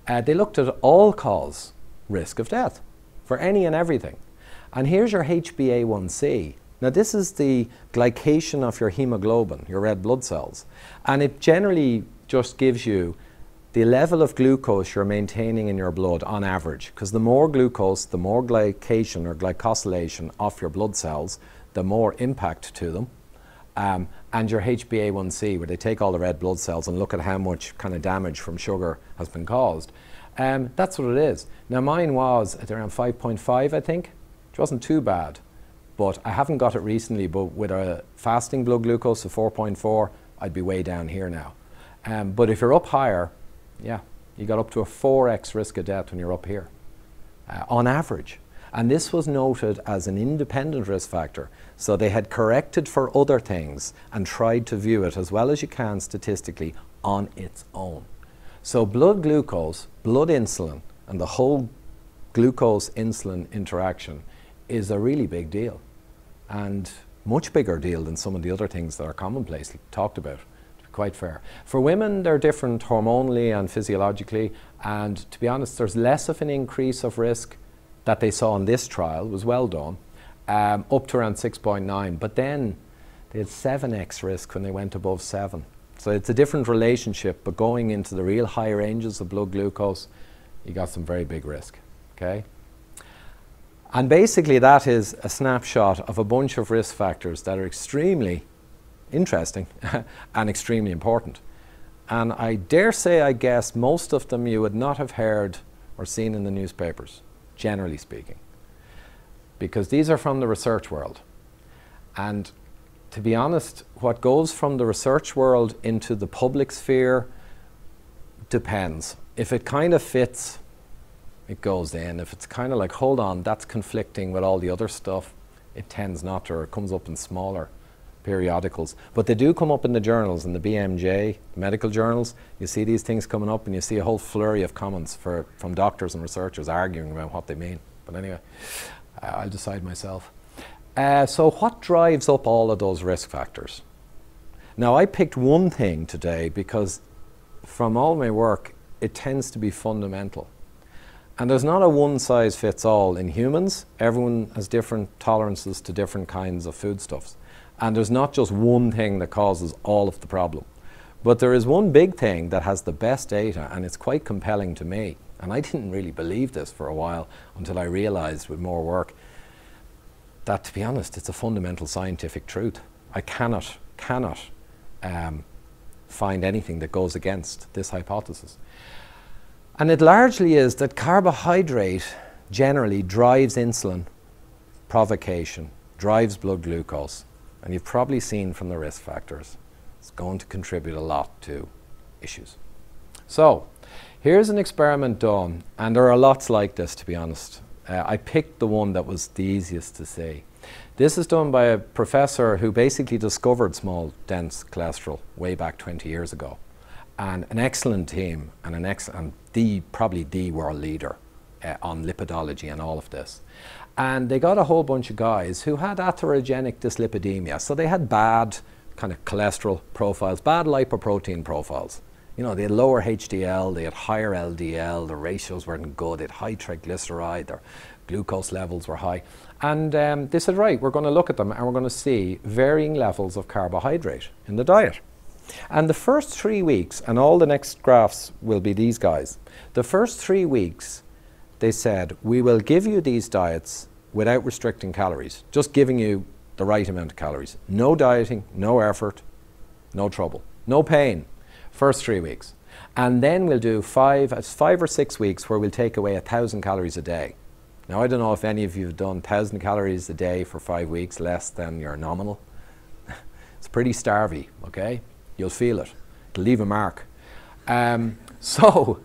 They looked at all-cause risk of death for any and everything. And here's your HbA1c. Now this is the glycation of your hemoglobin, your red blood cells. And it generally just gives you the level of glucose you're maintaining in your blood on average. Because the more glucose, the more glycation or glycosylation of your blood cells, the more impact to them. And your HbA1c, where they take all the red blood cells and look at how much kind of damage from sugar has been caused. That's what it is. Now mine was at around 5.5, I think. It wasn't too bad. But I haven't got it recently, but with a fasting blood glucose of 4.4, I'd be way down here now. But if you're up higher, yeah, you got up to a 4x risk of death when you're up here, on average. And this was noted as an independent risk factor. So they had corrected for other things and tried to view it as well as you can statistically on its own. So blood glucose, blood insulin, and the whole glucose-insulin interaction is a really big deal, and much bigger deal than some of the other things that are commonplace talked about, to be quite fair. For women, they're different hormonally and physiologically, and to be honest, there's less of an increase of risk that they saw in this trial, was well done, up to around 6.9, but then they had 7x risk when they went above 7. So it's a different relationship, but going into the real high ranges of blood glucose, you got some very big risk, okay? And basically that is a snapshot of a bunch of risk factors that are extremely interesting and extremely important. And I dare say, I guess, most of them you would not have heard or seen in the newspapers, generally speaking, because these are from the research world. And to be honest, what goes from the research world into the public sphere depends. If it kind of fits, it goes in. If it's kind of like, hold on, that's conflicting with all the other stuff, it tends not to, or it comes up in smaller periodicals. But they do come up in the journals, in the BMJ, medical journals. You see these things coming up and you see a whole flurry of comments from doctors and researchers arguing about what they mean. But anyway, I'll decide myself. So what drives up all of those risk factors? Now, I picked one thing today because from all my work, it tends to be fundamental. And there's not a one-size-fits-all in humans. Everyone has different tolerances to different kinds of foodstuffs. And there's not just one thing that causes all of the problem. But there is one big thing that has the best data, and it's quite compelling to me. And I didn't really believe this for a while until I realized with more work that, to be honest, it's a fundamental scientific truth. I cannot find anything that goes against this hypothesis. And it largely is that carbohydrate generally drives insulin provocation, drives blood glucose, and you've probably seen from the risk factors, it's going to contribute a lot to issues. So here's an experiment done, and there are lots like this, to be honest. I picked the one that was the easiest to see. This is done by a professor who basically discovered small, dense cholesterol way back 20 years ago. And an excellent team, and probably the world leader on lipidology and all of this. And they got a whole bunch of guys who had atherogenic dyslipidemia. So they had bad kind of cholesterol profiles, bad lipoprotein profiles. You know, they had lower HDL, they had higher LDL, the ratios weren't good, they had high triglyceride, their glucose levels were high. And they said, right, we're going to look at them and we're going to see varying levels of carbohydrate in the diet. And the first 3 weeks, and all the next graphs will be these guys, the first 3 weeks, they said, we will give you these diets without restricting calories, just giving you the right amount of calories. No dieting, no effort, no trouble, no pain. First 3 weeks. And then we'll do 5 or 6 weeks where we'll take away 1,000 calories a day. Now, I don't know if any of you have done 1,000 calories a day for 5 weeks, less than your nominal. It's pretty starvy, okay? You'll feel it. It'll leave a mark. So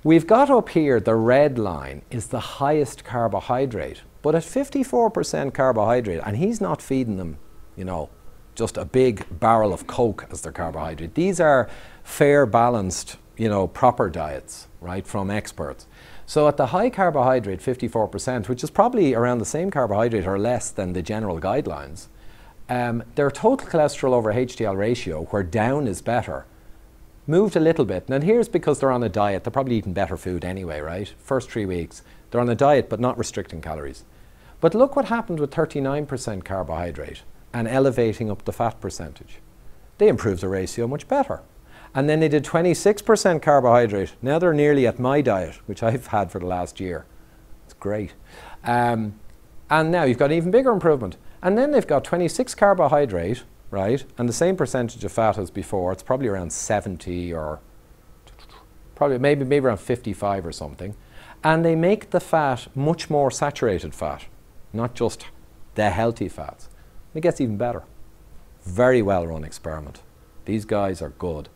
we've got up here, the red line is the highest carbohydrate, but at 54% carbohydrate, and he's not feeding them, you know, just a big barrel of Coke as their carbohydrate. These are fair, balanced, you know, proper diets, right, from experts. So at the high carbohydrate, 54%, which is probably around the same carbohydrate or less than the general guidelines, their total cholesterol over HDL ratio, where down is better, moved a little bit. And here's because they're on a diet. They're probably eating better food anyway, right? First 3 weeks. They're on a diet, but not restricting calories. But look what happened with 39% carbohydrate and elevating up the fat percentage. They improved the ratio much better. And then they did 26% carbohydrate. Now they're nearly at my diet, which I've had for the last year. It's great. And now you've got an even bigger improvement. And then they've got 26 carbohydrate, right? And the same percentage of fat as before. It's probably around 70 or probably maybe around 55 or something. And they make the fat much more saturated fat, not just the healthy fats. It gets even better. Very well run experiment. These guys are good.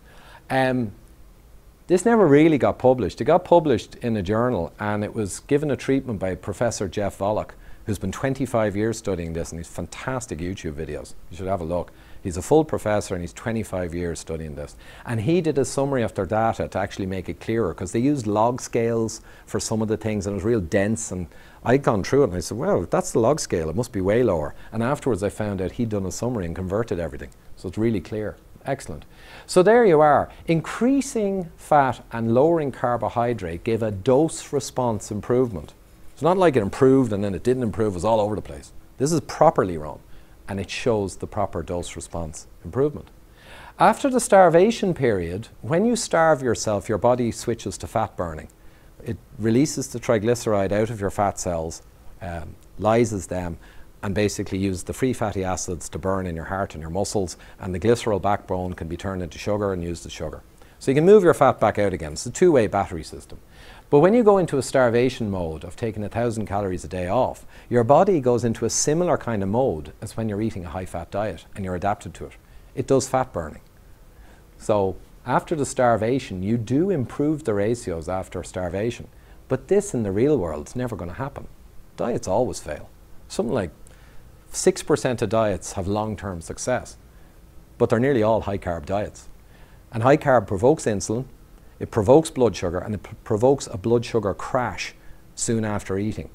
This never really got published. It got published in a journal, and it was given a treatment by Professor Jeff Volek, who's been 25 years studying this, and he's fantastic YouTube videos. You should have a look. He's a full professor and he's 25 years studying this. And he did a summary of their data to actually make it clearer, because they used log scales for some of the things, and it was real dense. And I'd gone through it and I said, well, if that's the log scale, it must be way lower. And afterwards I found out he'd done a summary and converted everything. So it's really clear. Excellent. So there you are. Increasing fat and lowering carbohydrate gave a dose response improvement. It's not like it improved and then it didn't improve. It was all over the place. This is properly run, and it shows the proper dose response improvement. After the starvation period, when you starve yourself, your body switches to fat burning. It releases the triglyceride out of your fat cells, lyses them, and basically uses the free fatty acids to burn in your heart and your muscles, and the glycerol backbone can be turned into sugar and used as sugar. So you can move your fat back out again. It's a two-way battery system. But when you go into a starvation mode of taking 1,000 calories a day off, your body goes into a similar kind of mode as when you're eating a high-fat diet and you're adapted to it. It does fat burning. So after the starvation, you do improve the ratios after starvation. But this in the real world is never going to happen. Diets always fail. Something like 6% of diets have long-term success, but they're nearly all high-carb diets. And high-carb provokes insulin, it provokes blood sugar, and it provokes a blood sugar crash soon after eating.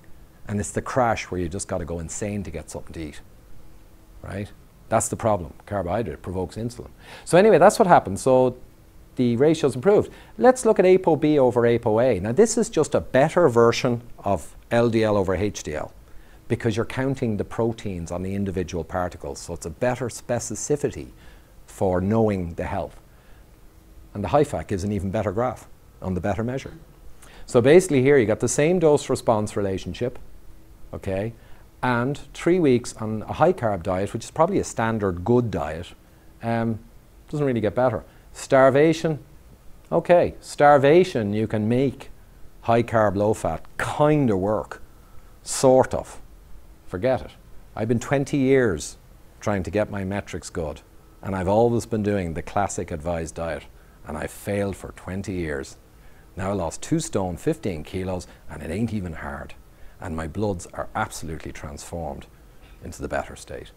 And it's the crash where you just got to go insane to get something to eat, right? That's the problem. Carbohydrate provokes insulin. So anyway, that's what happens. So the ratio's improved. Let's look at ApoB over ApoA. Now this is just a better version of LDL over HDL because you're counting the proteins on the individual particles. So it's a better specificity for knowing the health. And the high fat gives an even better graph on the better measure. So basically here you got the same dose-response relationship, okay, and 3 weeks on a high-carb diet, which is probably a standard good diet, doesn't really get better. Starvation, okay, starvation you can make high-carb, low-fat kind of work, sort of. Forget it. I've been 20 years trying to get my metrics good, and I've always been doing the classic advised diet. And I failed for 20 years. Now I lost 2 stone, 15 kilos, and it ain't even hard. And my bloods are absolutely transformed into the better state.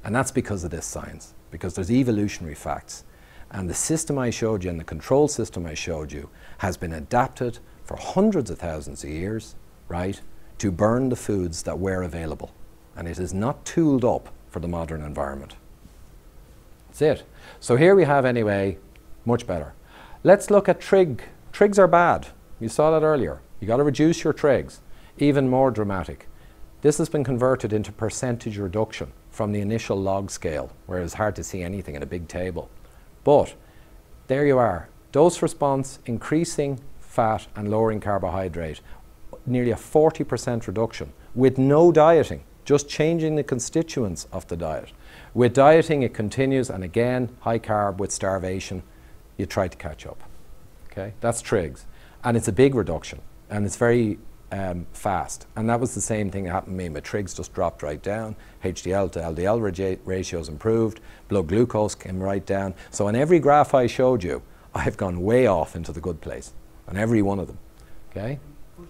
And that's because of this science, because there's evolutionary facts. And the system I showed you and the control system I showed you has been adapted for hundreds of thousands of years, right, to burn the foods that were available. And it is not tooled up for the modern environment. That's it. So here we have anyway, much better. Let's look at trig. Trigs are bad. You saw that earlier. You got to reduce your trigs. Even more dramatic. This has been converted into percentage reduction from the initial log scale, where it's hard to see anything in a big table. But there you are. Dose response, increasing fat and lowering carbohydrate. Nearly a 40% reduction with no dieting, just changing the constituents of the diet. With dieting, it continues, and again, high carb with starvation. You try to catch up, okay? That's trigs. And it's a big reduction, and it's very fast. And that was the same thing that happened to me. My trigs just dropped right down. HDL to LDL ratios improved. Blood glucose came right down. So on every graph I showed you, I've gone way off into the good place, on every one of them, okay? But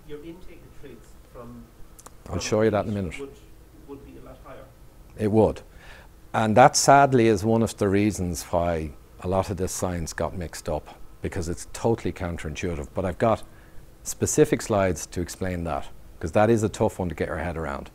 your intake of trigs from I'll show you that in a minute. Would be a lot higher. It would. And that sadly is one of the reasons why a lot of this science got mixed up, because it's totally counterintuitive. But I've got specific slides to explain that, because that is a tough one to get your head around.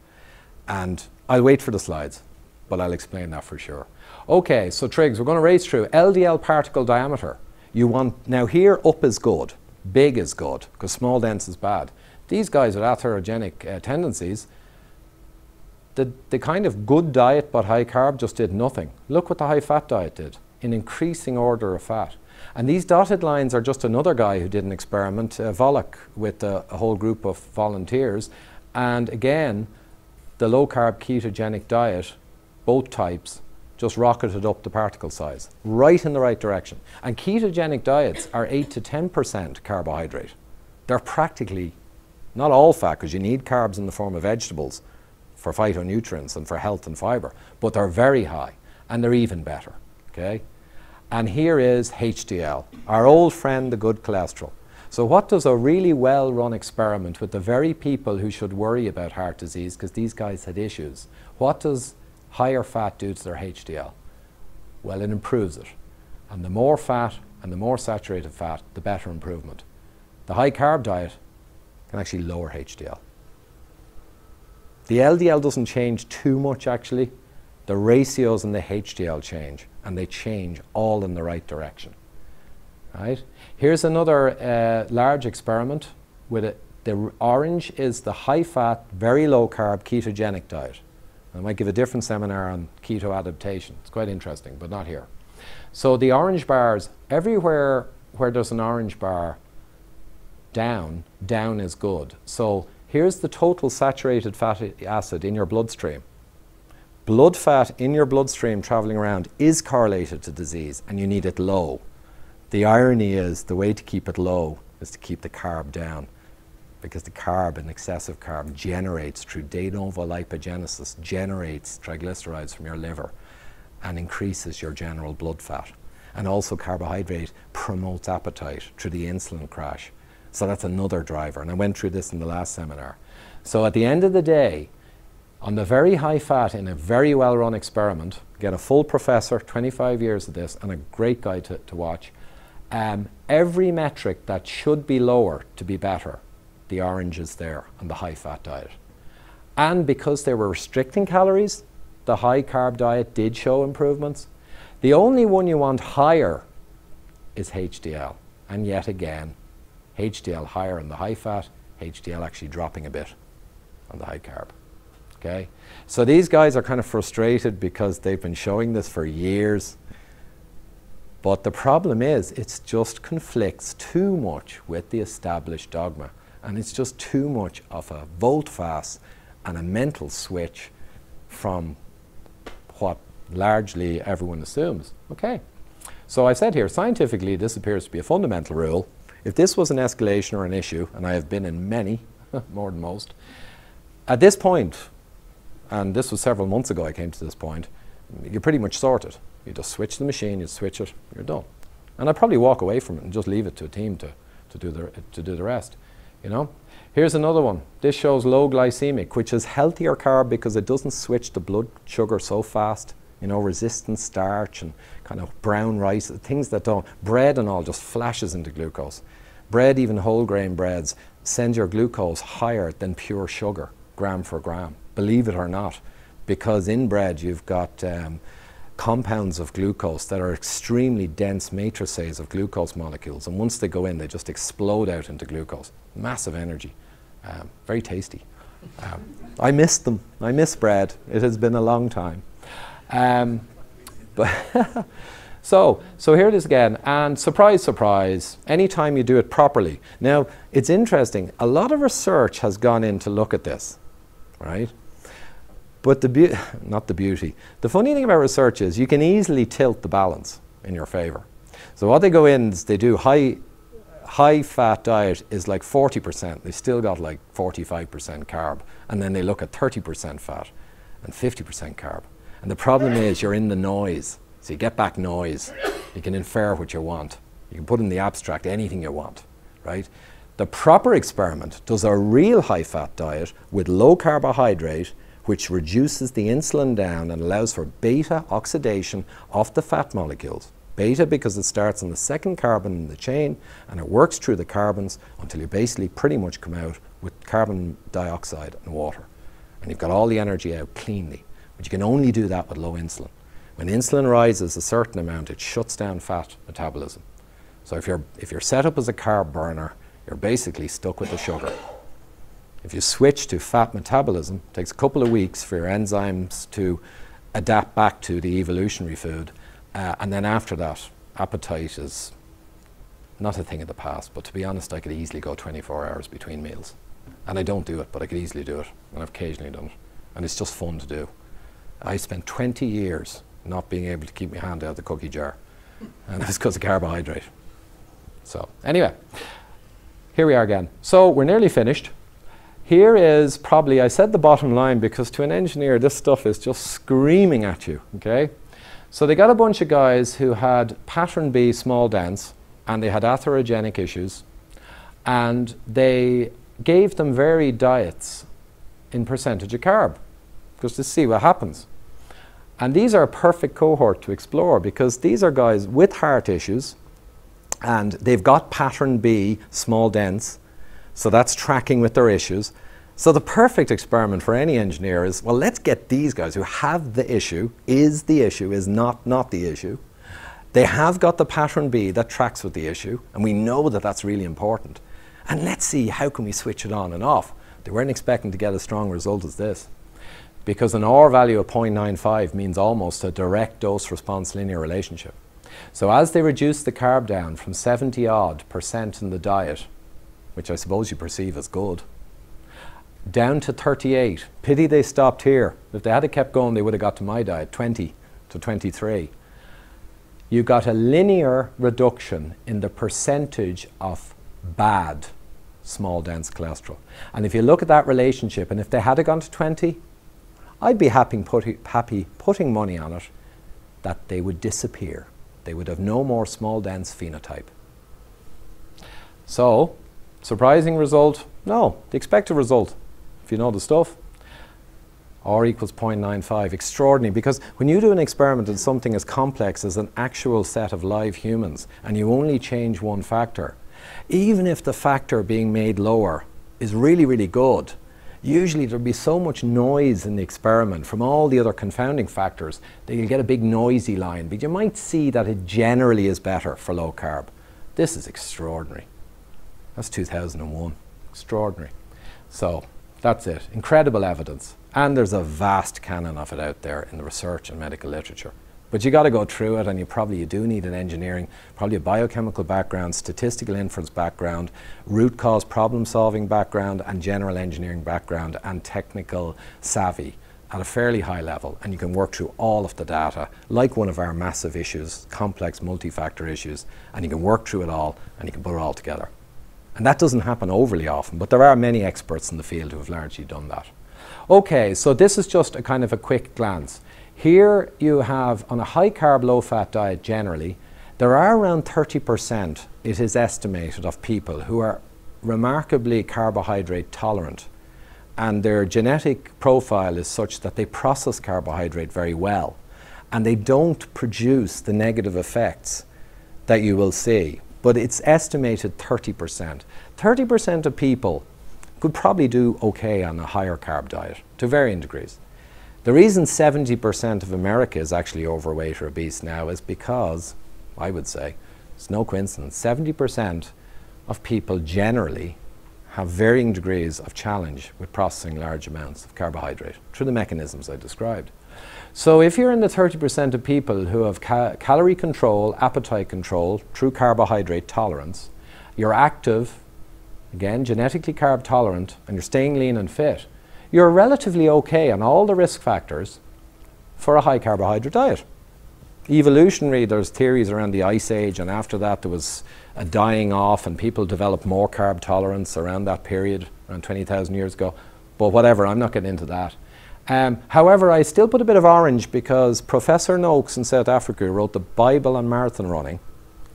And I'll wait for the slides, but I'll explain that for sure. Okay, so trigs, we're going to race through. LDL particle diameter. You want, now here up is good, big is good, because small dense is bad. These guys with atherogenic tendencies, the kind of good diet but high carb just did nothing. Look what the high fat diet did, in increasing order of fat. And these dotted lines are just another guy who did an experiment, Volek, with a whole group of volunteers. And again, the low carb ketogenic diet, both types, just rocketed up the particle size, right in the right direction. And ketogenic diets are 8 to 10% carbohydrate. They're practically not all fat, because you need carbs in the form of vegetables for phytonutrients and for health and fiber, but they're very high, and they're even better, okay? And here is HDL, our old friend, the good cholesterol. So what does a really well-run experiment with the very people who should worry about heart disease, because these guys had issues, what does higher fat do to their HDL? Well, it improves it. And the more fat and the more saturated fat, the better improvement. The high carb diet can actually lower HDL. The LDL doesn't change too much actually. The ratios in the HDL change, and they change all in the right direction. Right? Here's another large experiment with it. The orange is the high fat, very low carb ketogenic diet. I might give a different seminar on keto adaptation. It's quite interesting, but not here. So the orange bars, everywhere where there's an orange bar, down is good. So here's the total saturated fatty acid in your bloodstream. Blood fat in your bloodstream traveling around is correlated to disease, and you need it low. The irony is the way to keep it low is to keep the carb down, because the carb and excessive carb generates, through de novo lipogenesis, generates triglycerides from your liver and increases your general blood fat. And also carbohydrate promotes appetite through the insulin crash. So that's another driver, and I went through this in the last seminar. So at the end of the day, on the very high fat in a very well-run experiment, get a full professor, 25 years of this, and a great guy to watch, every metric that should be lower to be better, the orange is there on the high-fat diet. And because they were restricting calories, the high-carb diet did show improvements. The only one you want higher is HDL. And yet again, HDL higher on the high-fat, HDL actually dropping a bit on the high-carb. Okay? So these guys are kind of frustrated because they've been showing this for years. But the problem is, it just conflicts too much with the established dogma. And it's just too much of a volte-face and a mental switch from what largely everyone assumes. Okay. So I said here, scientifically, this appears to be a fundamental rule. If this was an escalation or an issue, and I have been in many, more than most, at this point, and this was several months ago I came to this point, you're pretty much sorted. You just switch the machine, you switch it, you're done. And I'd probably walk away from it and just leave it to a team to do the rest. You know? Here's another one. This shows low glycemic, which is healthier carb because it doesn't switch the blood sugar so fast. You know, resistant starch and kind of brown rice, things that don't. Bread and all just flashes into glucose. Bread, even whole grain breads, send your glucose higher than pure sugar, gram for gram. Believe it or not, because in bread you've got compounds of glucose that are extremely dense matrices of glucose molecules, and once they go in, they just explode out into glucose. Massive energy, very tasty. I miss them. I miss bread. It has been a long time. But so here it is again, and surprise, surprise, anytime you do it properly. Now, it's interesting, a lot of research has gone in to look at this, right? But not the beauty. The funny thing about research is you can easily tilt the balance in your favor. So what they go in is they do high fat diet is like 40%. They still got like 45% carb. And then they look at 30% fat and 50% carb. And the problem is you're in the noise. So you get back noise. You can infer what you want. You can put in the abstract anything you want, right? The proper experiment does a real high fat diet with low carbohydrate, which reduces the insulin down and allows for beta oxidation of the fat molecules. Beta because it starts on the second carbon in the chain and it works through the carbons until you basically pretty much come out with carbon dioxide and water. And you've got all the energy out cleanly. But you can only do that with low insulin. When insulin rises a certain amount, it shuts down fat metabolism. So if you're set up as a carb burner, you're basically stuck with the sugar. If you switch to fat metabolism, it takes a couple of weeks for your enzymes to adapt back to the evolutionary food. And then after that, appetite is not a thing of the past. But to be honest, I could easily go 24 hours between meals. And I don't do it, but I could easily do it. And I've occasionally done it. And it's just fun to do. I spent 20 years not being able to keep my hand out of the cookie jar. And it's because of carbohydrate. So anyway, here we are again. So we're nearly finished. Here is probably, I said the bottom line because to an engineer this stuff is just screaming at you, okay? So they got a bunch of guys who had pattern B small dents and they had atherogenic issues, and they gave them varied diets in percentage of carb just to see what happens. And these are a perfect cohort to explore because these are guys with heart issues and they've got pattern B small dents. So that's tracking with their issues. So the perfect experiment for any engineer is, well, let's get these guys who have the issue, is not the issue. They have got the pattern B that tracks with the issue, and we know that that's really important. And let's see, how can we switch it on and off? They weren't expecting to get a strong result as this, because an R value of 0.95 means almost a direct dose-response linear relationship. So as they reduce the carb down from 70-odd% in the diet, which I suppose you perceive as good, down to 38. Pity they stopped here. If they had kept going, they would have got to my diet, 20 to 23. you got a linear reduction in the percentage of bad small dense cholesterol. And if you look at that relationship, and if they had gone to 20, I'd be happy putting money on it that they would disappear. They would have no more small dense phenotype. So, surprising result? No, the expected result, if you know the stuff, R equals 0.95, extraordinary, because when you do an experiment in something as complex as an actual set of live humans and you only change one factor, even if the factor being made lower is really, really good, usually there'll be so much noise in the experiment from all the other confounding factors that you'll get a big noisy line, but you might see that it generally is better for low carb. This is extraordinary. That's 2001, extraordinary. So that's it, incredible evidence. And there's a vast canon of it out there in the research and medical literature. But you got to go through it, and you do need an engineering, probably a biochemical background, statistical inference background, root cause problem solving background, and general engineering background, and technical savvy at a fairly high level. And you can work through all of the data, like one of our massive issues, complex multi-factor issues, and you can work through it all, and you can put it all together. And that doesn't happen overly often, but there are many experts in the field who have largely done that. Okay, so this is just a kind of a quick glance. Here you have, on a high carb, low fat diet generally, there are around 30%, it is estimated, of people who are remarkably carbohydrate tolerant. And their genetic profile is such that they process carbohydrate very well. And they don't produce the negative effects that you will see. But it's estimated 30%. 30% of people could probably do okay on a higher carb diet to varying degrees. The reason 70% of America is actually overweight or obese now is because, I would say, it's no coincidence, 70% of people generally have varying degrees of challenge with processing large amounts of carbohydrate through the mechanisms I described. So if you're in the 30% of people who have calorie control, appetite control, true carbohydrate tolerance, you're active, again, genetically carb tolerant, and you're staying lean and fit, you're relatively okay on all the risk factors for a high carbohydrate diet. Evolutionary, there's theories around the Ice Age, and after that there was a dying off and people developed more carb tolerance around that period, around 20,000 years ago. But whatever, I'm not getting into that. However, I still put a bit of orange because Professor Noakes in South Africa wrote the Bible on marathon running.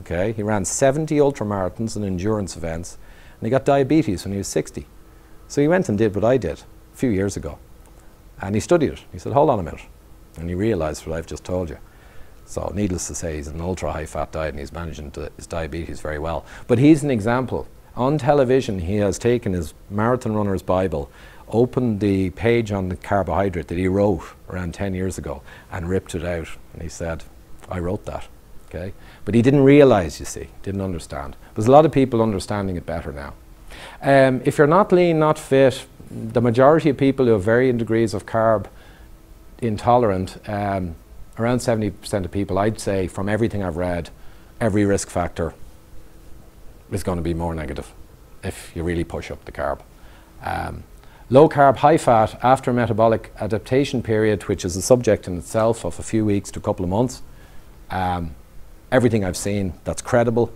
Okay, he ran 70 ultramarathons and endurance events, and he got diabetes when he was 60. So he went and did what I did a few years ago. And he studied it. He said, hold on a minute. And he realized what I've just told you. So needless to say, he's an ultra-high fat diet and he's managing his diabetes very well. But he's an example. On television, he has taken his marathon runner's Bible, opened the page on the carbohydrate that he wrote around 10 years ago and ripped it out. And he said, I wrote that. Okay? But he didn't realize, you see, didn't understand. There's a lot of people understanding it better now. If you're not lean, not fit, the majority of people who have varying degrees of carb intolerant, around 70% of people, I'd say, from everything I've read, every risk factor is going to be more negative if you really push up the carb. Low carb, high fat, after metabolic adaptation period, which is a subject in itself of a few weeks to a couple of months, everything I've seen that's credible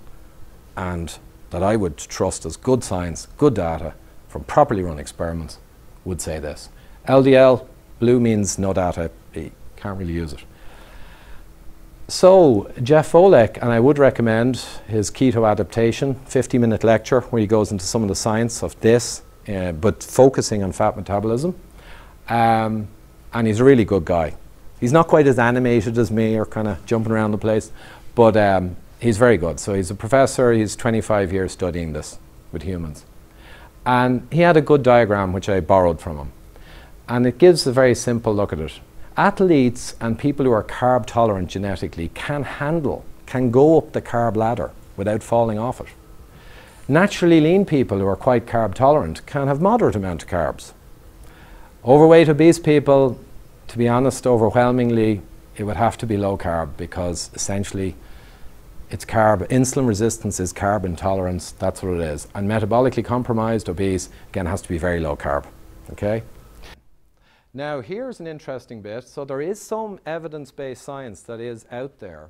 and that I would trust as good science, good data from properly run experiments would say this. LDL, blue means no data, you can't really use it. So Jeff Volek, and I would recommend his keto adaptation 50-minute lecture where he goes into some of the science of this, but focusing on fat metabolism. And he's a really good guy. He's not quite as animated as me or kind of jumping around the place, but he's very good. So he's a professor, he's 25 years studying this with humans. And he had a good diagram which I borrowed from him. And it gives a very simple look at it. Athletes and people who are carb tolerant genetically can go up the carb ladder without falling off it. Naturally lean people who are quite carb tolerant can have moderate amount of carbs. Overweight, obese people, to be honest, overwhelmingly, it would have to be low carb because essentially it's carb, insulin resistance is carb intolerance, that's what it is. And metabolically compromised, obese, again, has to be very low carb, okay? Now here's an interesting bit. So there is some evidence-based science that is out there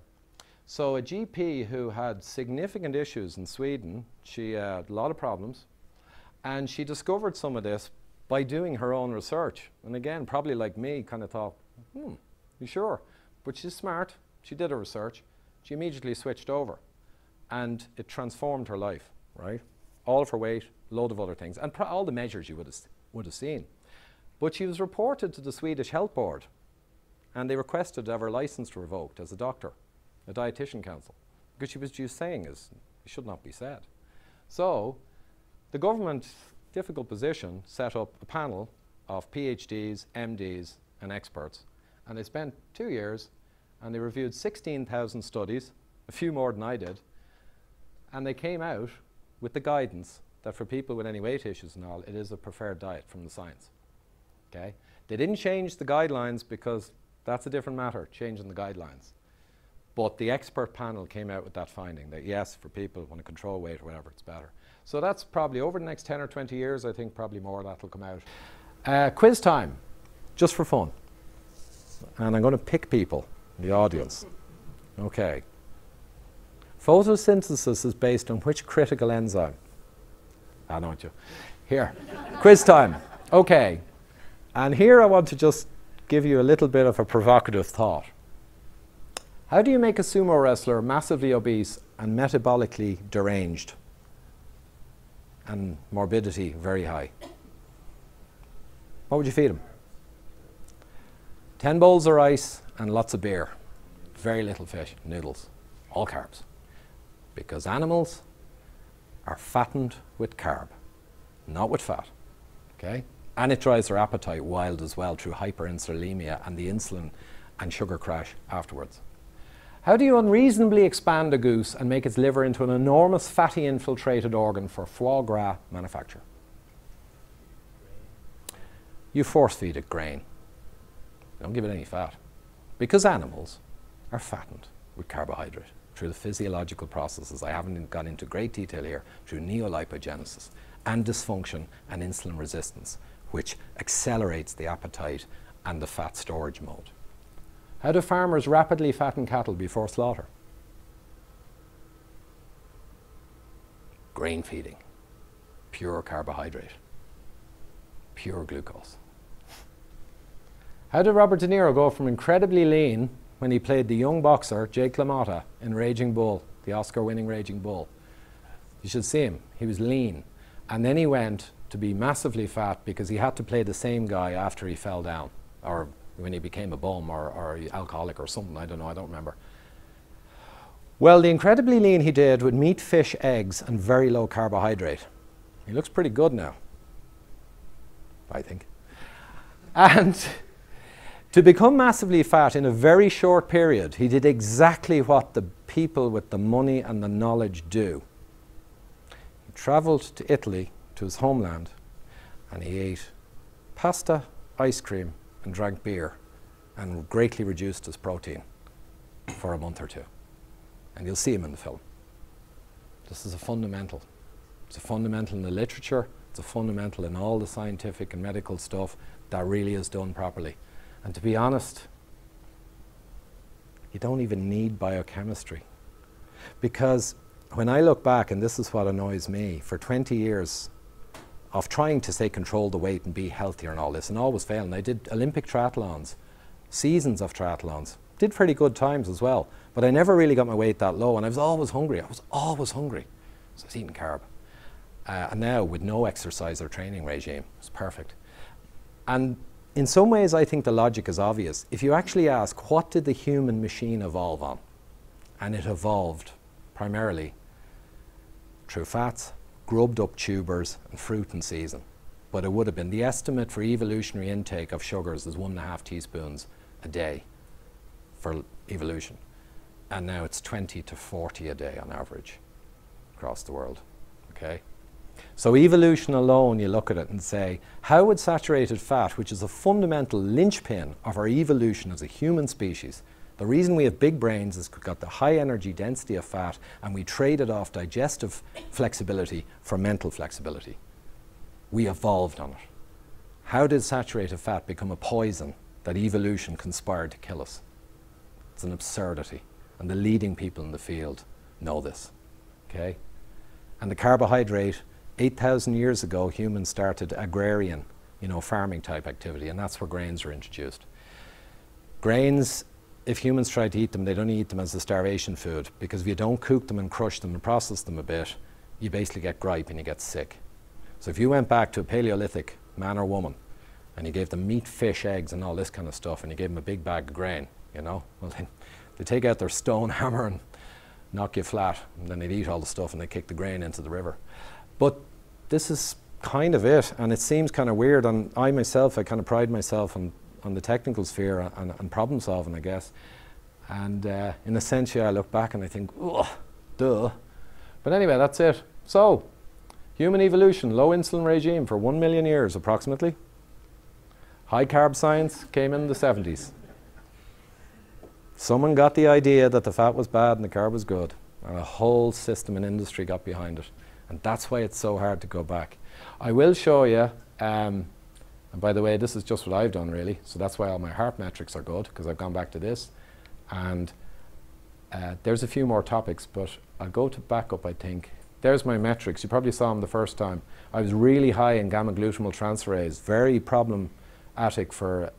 So a GP who had significant issues in Sweden, she had a lot of problems, and she discovered some of this by doing her own research. And again, probably like me, kind of thought, you sure? But she's smart. She did her research. She immediately switched over, and it transformed her life, right? All of her weight, a load of other things, and all the measures you would have seen. But she was reported to the Swedish Health Board, and they requested to have her license revoked as a doctor, a dietitian council, because she was just saying it should not be said. So the government, difficult position, set up a panel of PhDs, MDs, and experts, and they spent 2 years, and they reviewed 16,000 studies, a few more than I did, and they came out with the guidance that for people with any weight issues and all, it is a preferred diet from the science. Okay? They didn't change the guidelines because that's a different matter, changing the guidelines. But the expert panel came out with that finding that yes, for people who want to control weight or whatever, it's better. So that's probably over the next 10 or 20 years, I think probably more of that will come out. Quiz time, just for fun. And I'm going to pick people in the audience. Okay. Photosynthesis is based on which critical enzyme? I know what you. Here. Quiz time. Okay. And here I want to just give you a little bit of a provocative thought. How do you make a sumo wrestler massively obese and metabolically deranged and morbidity very high? What would you feed him? 10 bowls of rice and lots of beer. Very little fish, noodles, all carbs. Because animals are fattened with carb, not with fat. Okay? And it drives their appetite wild as well through hyperinsulinemia and the insulin and sugar crash afterwards. How do you unreasonably expand a goose and make its liver into an enormous fatty infiltrated organ for foie gras manufacture? You force feed it grain. Don't give it any fat. Because animals are fattened with carbohydrate through the physiological processes. I haven't gone into great detail here, through neolipogenesis and dysfunction and insulin resistance, which accelerates the appetite and the fat storage mode. How do farmers rapidly fatten cattle before slaughter? Grain feeding, pure carbohydrate, pure glucose. How did Robert De Niro go from incredibly lean when he played the young boxer Jake LaMotta in Raging Bull, the Oscar-winning Raging Bull? You should see him. He was lean. And then he went to be massively fat because he had to play the same guy after he fell down, or when he became a bum or alcoholic or something, I don't know, I don't remember. Well, the incredibly lean he did with meat, fish, eggs, and very low carbohydrate. He looks pretty good now, I think. And to become massively fat in a very short period, he did exactly what the people with the money and the knowledge do. He traveled to Italy, to his homeland, and he ate pasta, ice cream, and drank beer, and greatly reduced his protein for a month or two. And you'll see him in the film. This is a fundamental. It's a fundamental in the literature. It's a fundamental in all the scientific and medical stuff that really is done properly. And to be honest, you don't even need biochemistry. Because when I look back, and this is what annoys me, for 20 years of trying to, say, control the weight and be healthier and all this, and always failing. I did Olympic triathlons, seasons of triathlons, did pretty good times as well, but I never really got my weight that low, and I was always hungry. I was always hungry. So I was eating carb. And now, with no exercise or training regime, it's perfect. And in some ways, I think the logic is obvious. If you actually ask, what did the human machine evolve on? And it evolved primarily through fats, grubbed up tubers, and fruit in season. But it would have been, the estimate for evolutionary intake of sugars is 1.5 teaspoons a day for evolution. And now it's 20 to 40 a day on average across the world. Okay? So evolution alone, you look at it and say, how would saturated fat, which is a fundamental linchpin of our evolution as a human species, the reason we have big brains is we've got the high energy density of fat, and we traded off digestive flexibility for mental flexibility. We evolved on it. How did saturated fat become a poison that evolution conspired to kill us? It's an absurdity. And the leading people in the field know this, okay? And the carbohydrate, 8,000 years ago, humans started agrarian, you know, farming type activity, and that's where grains were introduced. Grains, if humans try to eat them, they'd only eat them as a starvation food, because if you don't cook them and crush them and process them a bit, you basically get gripe and you get sick. So if you went back to a Paleolithic man or woman and you gave them meat, fish, eggs and all this kind of stuff, and you gave them a big bag of grain, you know, well then they take out their stone hammer and knock you flat, and then they'd eat all the stuff and they kick the grain into the river. But this is kind of it, and it seems kind of weird, and I myself, I kind of pride myself on the technical sphere and problem solving, I guess. And in essentially I look back and I think, ugh, duh. But anyway, that's it. So, human evolution, low insulin regime for 1 million years approximately. High carb science came in the 70s. Someone got the idea that the fat was bad and the carb was good, and a whole system and industry got behind it. And that's why it's so hard to go back. I will show you, and by the way, this is just what I've done really, so that's why all my heart metrics are good, because I've gone back to this. And there's a few more topics, but I'll go to backup, I think. There's my metrics. You probably saw them the first time. I was really high in gamma-glutamyl transferase, very problematic for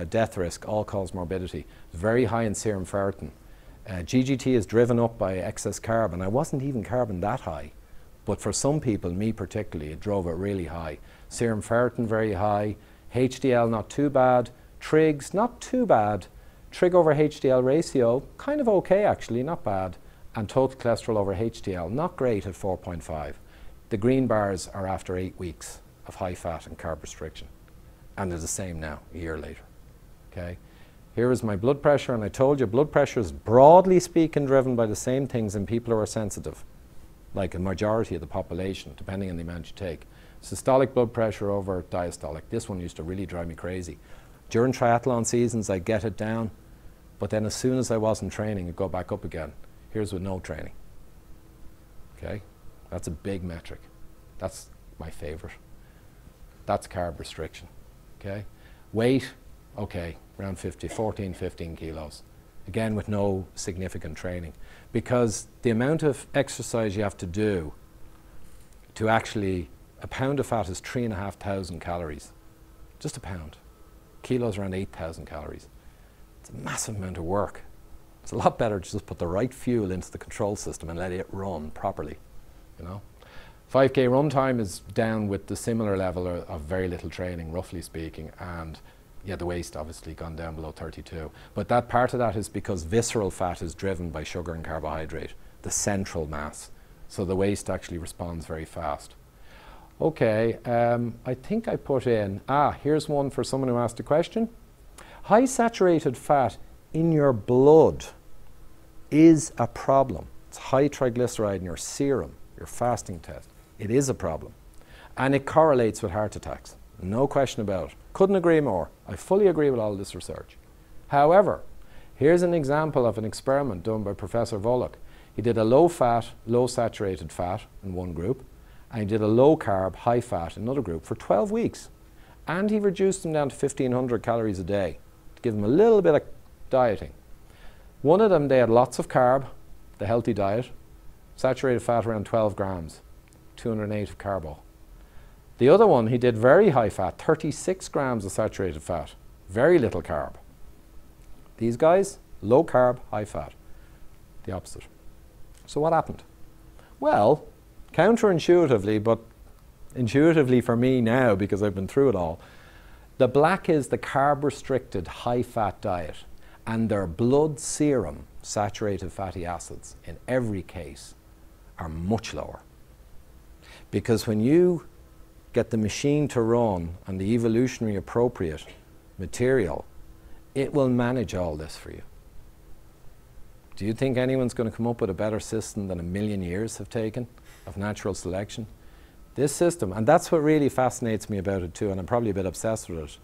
death risk, all-cause morbidity. Very high in serum ferritin. GGT is driven up by excess carb, and I wasn't even carbon that high. But for some people, me particularly, it drove it really high. Serum ferritin very high, HDL not too bad, trigs not too bad, trig over HDL ratio kind of okay actually, not bad, and total cholesterol over HDL not great at 4.5. The green bars are after 8 weeks of high fat and carb restriction, and they're the same now, a year later. Okay, here is my blood pressure, and I told you blood pressure is broadly speaking driven by the same things in people who are sensitive, like a majority of the population, depending on the amount you take. Systolic blood pressure over diastolic. This one used to really drive me crazy. During triathlon seasons, I'd get it down, but then as soon as I wasn't training, it'd go back up again. Here's with no training. Okay, that's a big metric. That's my favorite. That's carb restriction. Okay, weight, okay, around 14, 15 kilos. Again, with no significant training, because the amount of exercise you have to do to actually, a pound of fat is 3,500 calories, just a pound. Kilos around 8,000 calories. It's a massive amount of work. It's a lot better to just put the right fuel into the control system and let it run properly, you know. 5K run time is down with the similar level of very little training, roughly speaking, and yeah, the waist obviously gone down below 32. But that part of that is because visceral fat is driven by sugar and carbohydrate, the central mass. So the waist actually responds very fast. Okay, I think I put in, here's one for someone who asked a question. High saturated fat in your blood is a problem. It's high triglyceride in your serum, your fasting test. It is a problem. And it correlates with heart attacks. No question about it. Couldn't agree more. I fully agree with all this research. However, here's an example of an experiment done by Professor Volek. He did a low fat, low saturated fat in one group, and he did a low carb, high fat in another group for 12 weeks. And he reduced them down to 1,500 calories a day to give them a little bit of dieting. One of them, they had lots of carb, the healthy diet, saturated fat around 12 grams, 208 of carbo. The other one, he did very high fat, 36 grams of saturated fat, very little carb. These guys, low carb, high fat, the opposite. So what happened? Well, counterintuitively, but intuitively for me now, because I've been through it all, the black is the carb-restricted high-fat diet, and their blood serum saturated fatty acids, in every case, are much lower. Because when you get the machine to run on the evolutionary appropriate material, it will manage all this for you. Do you think anyone's going to come up with a better system than 1 million years have taken of natural selection? This system, and that's what really fascinates me about it too, and I'm probably a bit obsessed with it.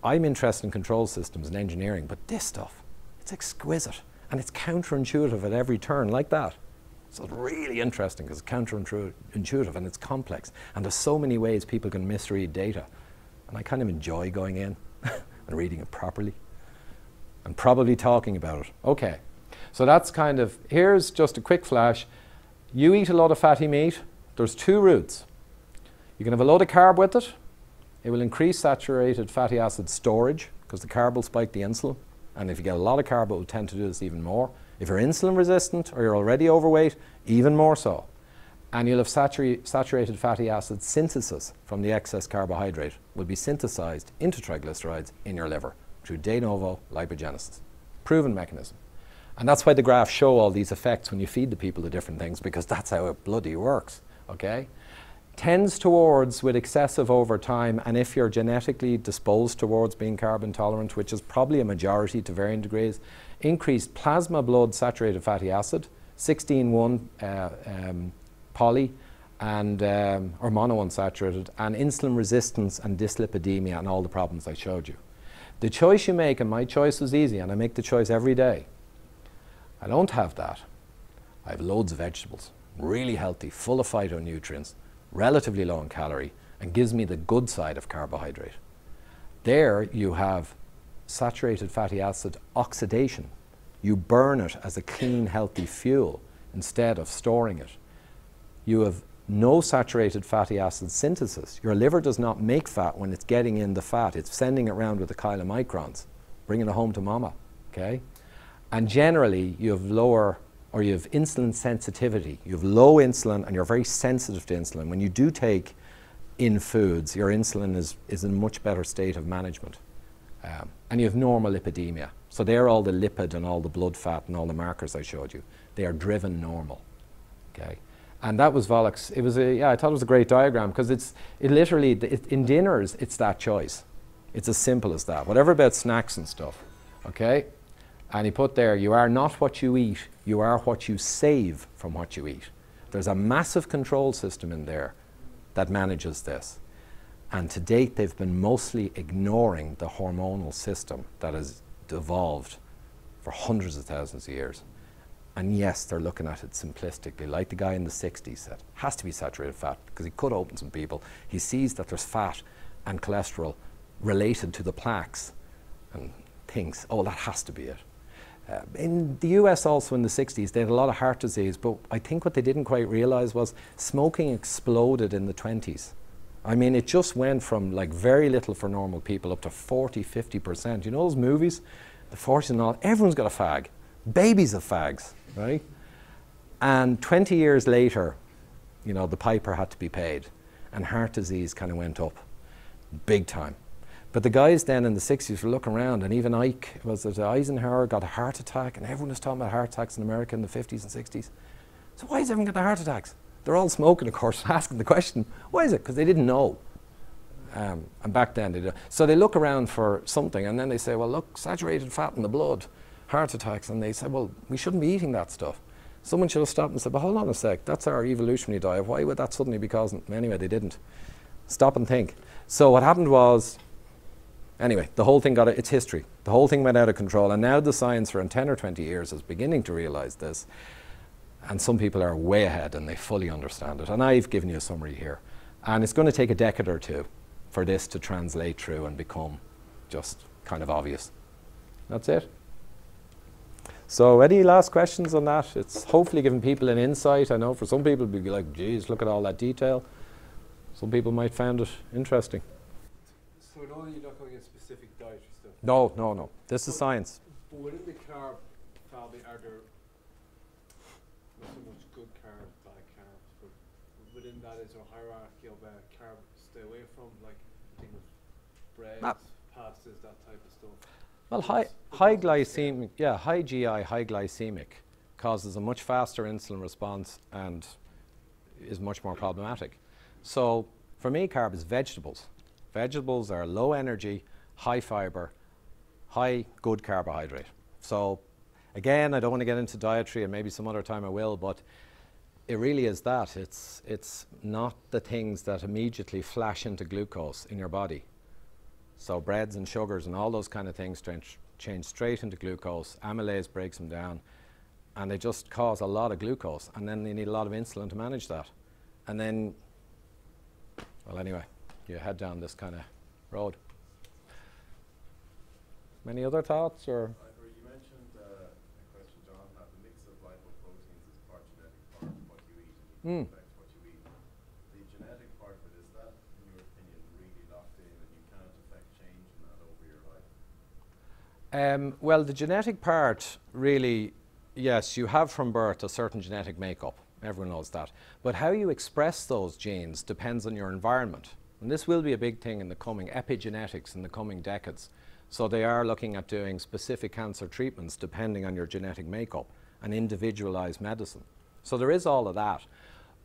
I'm interested in control systems and engineering, but this stuff, it's exquisite, and it's counterintuitive at every turn, like that. So it's really interesting because it's counterintuitive and it's complex, and there's so many ways people can misread data, and I kind of enjoy going in and reading it properly and probably talking about it. Okay, So that's kind of, here's just a quick flash. You eat a lot of fatty meat, there's two routes. You can have a load of carb with it. It will increase saturated fatty acid storage because the carb will spike the insulin. And if you get a lot of carb, it will tend to do this even more. If you're insulin resistant or you're already overweight, even more so. And you'll have saturated fatty acid synthesis from the excess carbohydrate will be synthesized into triglycerides in your liver through de novo lipogenesis. Proven mechanism. And that's why the graphs show all these effects when you feed the people the different things, because that's how it bloody works, okay? Tends towards, with excessive over time, and if you're genetically disposed towards being carb intolerant, which is probably a majority to varying degrees, increased plasma blood saturated fatty acid, 16-1 poly, and, or monounsaturated, and insulin resistance and dyslipidemia and all the problems I showed you. The choice you make, and my choice was easy, and I make the choice every day. I don't have that. I have loads of vegetables, really healthy, full of phytonutrients, relatively low in calorie, and gives me the good side of carbohydrate. There you have saturated fatty acid oxidation. You burn it as a clean, healthy fuel instead of storing it. You have no saturated fatty acid synthesis. Your liver does not make fat when it's getting in the fat. It's sending it around with the chylomicrons, bringing it home to mama, okay? And generally, you have lower, or you have insulin sensitivity. You have low insulin, and you're very sensitive to insulin. When you do take in foods, your insulin is in a much better state of management. And you have normal lipidemia. So they're all the lipid and all the blood fat and all the markers I showed you. They are driven normal, okay? And that was Volek's. It was yeah, I thought it was a great diagram because it literally, in dinners, it's that choice. It's as simple as that. Whatever about snacks and stuff, okay? And he put there, you are not what you eat, you are what you save from what you eat. There's a massive control system in there that manages this. And to date, they've been mostly ignoring the hormonal system that has evolved for hundreds of thousands of years. And yes, they're looking at it simplistically, like the guy in the 60s said, has to be saturated fat, because he could open some people. He sees that there's fat and cholesterol related to the plaques and thinks, oh, that has to be it. In the US also in the 60s, they had a lot of heart disease, but I think what they didn't quite realize was smoking exploded in the 20s. I mean, it just went from like very little for normal people up to 40, 50%. You know those movies, the 40s and all, everyone's got a fag. Babies have fags, right? And 20 years later, you know, the piper had to be paid, and heart disease kind of went up big time. But the guys then in the 60s were looking around, and even Ike, was it Eisenhower, got a heart attack, and everyone was talking about heart attacks in America in the 50s and 60s. So why is everyone getting heart attacks? They're all smoking, of course, asking the question, why is it? Because they didn't know. And back then they did. So they look around for something, and then they say, well, look, saturated fat in the blood, heart attacks, and they say, well, we shouldn't be eating that stuff. Someone should have stopped and said, but hold on a sec, that's our evolutionary diet. Why would that suddenly be causing? Anyway, they didn't. Stop and think. So what happened was, anyway, the whole thing got its history. The whole thing went out of control, and now the science for 10 or 20 years is beginning to realize this, and some people are way ahead and they fully understand it. And I've given you a summary here. And it's going to take a decade or two for this to translate through and become just kind of obvious. That's it. So any last questions on that? It's hopefully giving people an insight. I know for some people it'll be like, geez, look at all that detail. Some people might find it interesting. So no, you're not going to get specific dietary stuff? No, no, no. This is science. But within the carb family, are there not so much good carbs, bad carbs, but within that is there a hierarchy of carbs to stay away from, like things with breads, pastas, that type of stuff? Well, high glycemic, yeah, high GI, high glycemic causes a much faster insulin response and is much more problematic. So for me, carb is vegetables. Vegetables are low energy, high fiber, high good carbohydrate. So again, I don't want to get into dietary, and maybe some other time I will, but it really is that. It's not the things that immediately flash into glucose in your body. So breads and sugars and all those kind of things change straight into glucose. Amylase breaks them down, and they just cause a lot of glucose, and then you need a lot of insulin to manage that. And then, well, anyway, you head down this kind of road. Many other thoughts, or? Ivor, you mentioned a question John had Mm. affect what you eat. The genetic part of it, is that, in your opinion, really locked in and you cannot affect change in that over your life? Well, the genetic part, really, yes, you have from birth a certain genetic makeup. Everyone knows that. But how you express those genes depends on your environment. And this will be a big thing in the coming epigenetics in the coming decades. So they are looking at doing specific cancer treatments depending on your genetic makeup and individualized medicine. So there is all of that.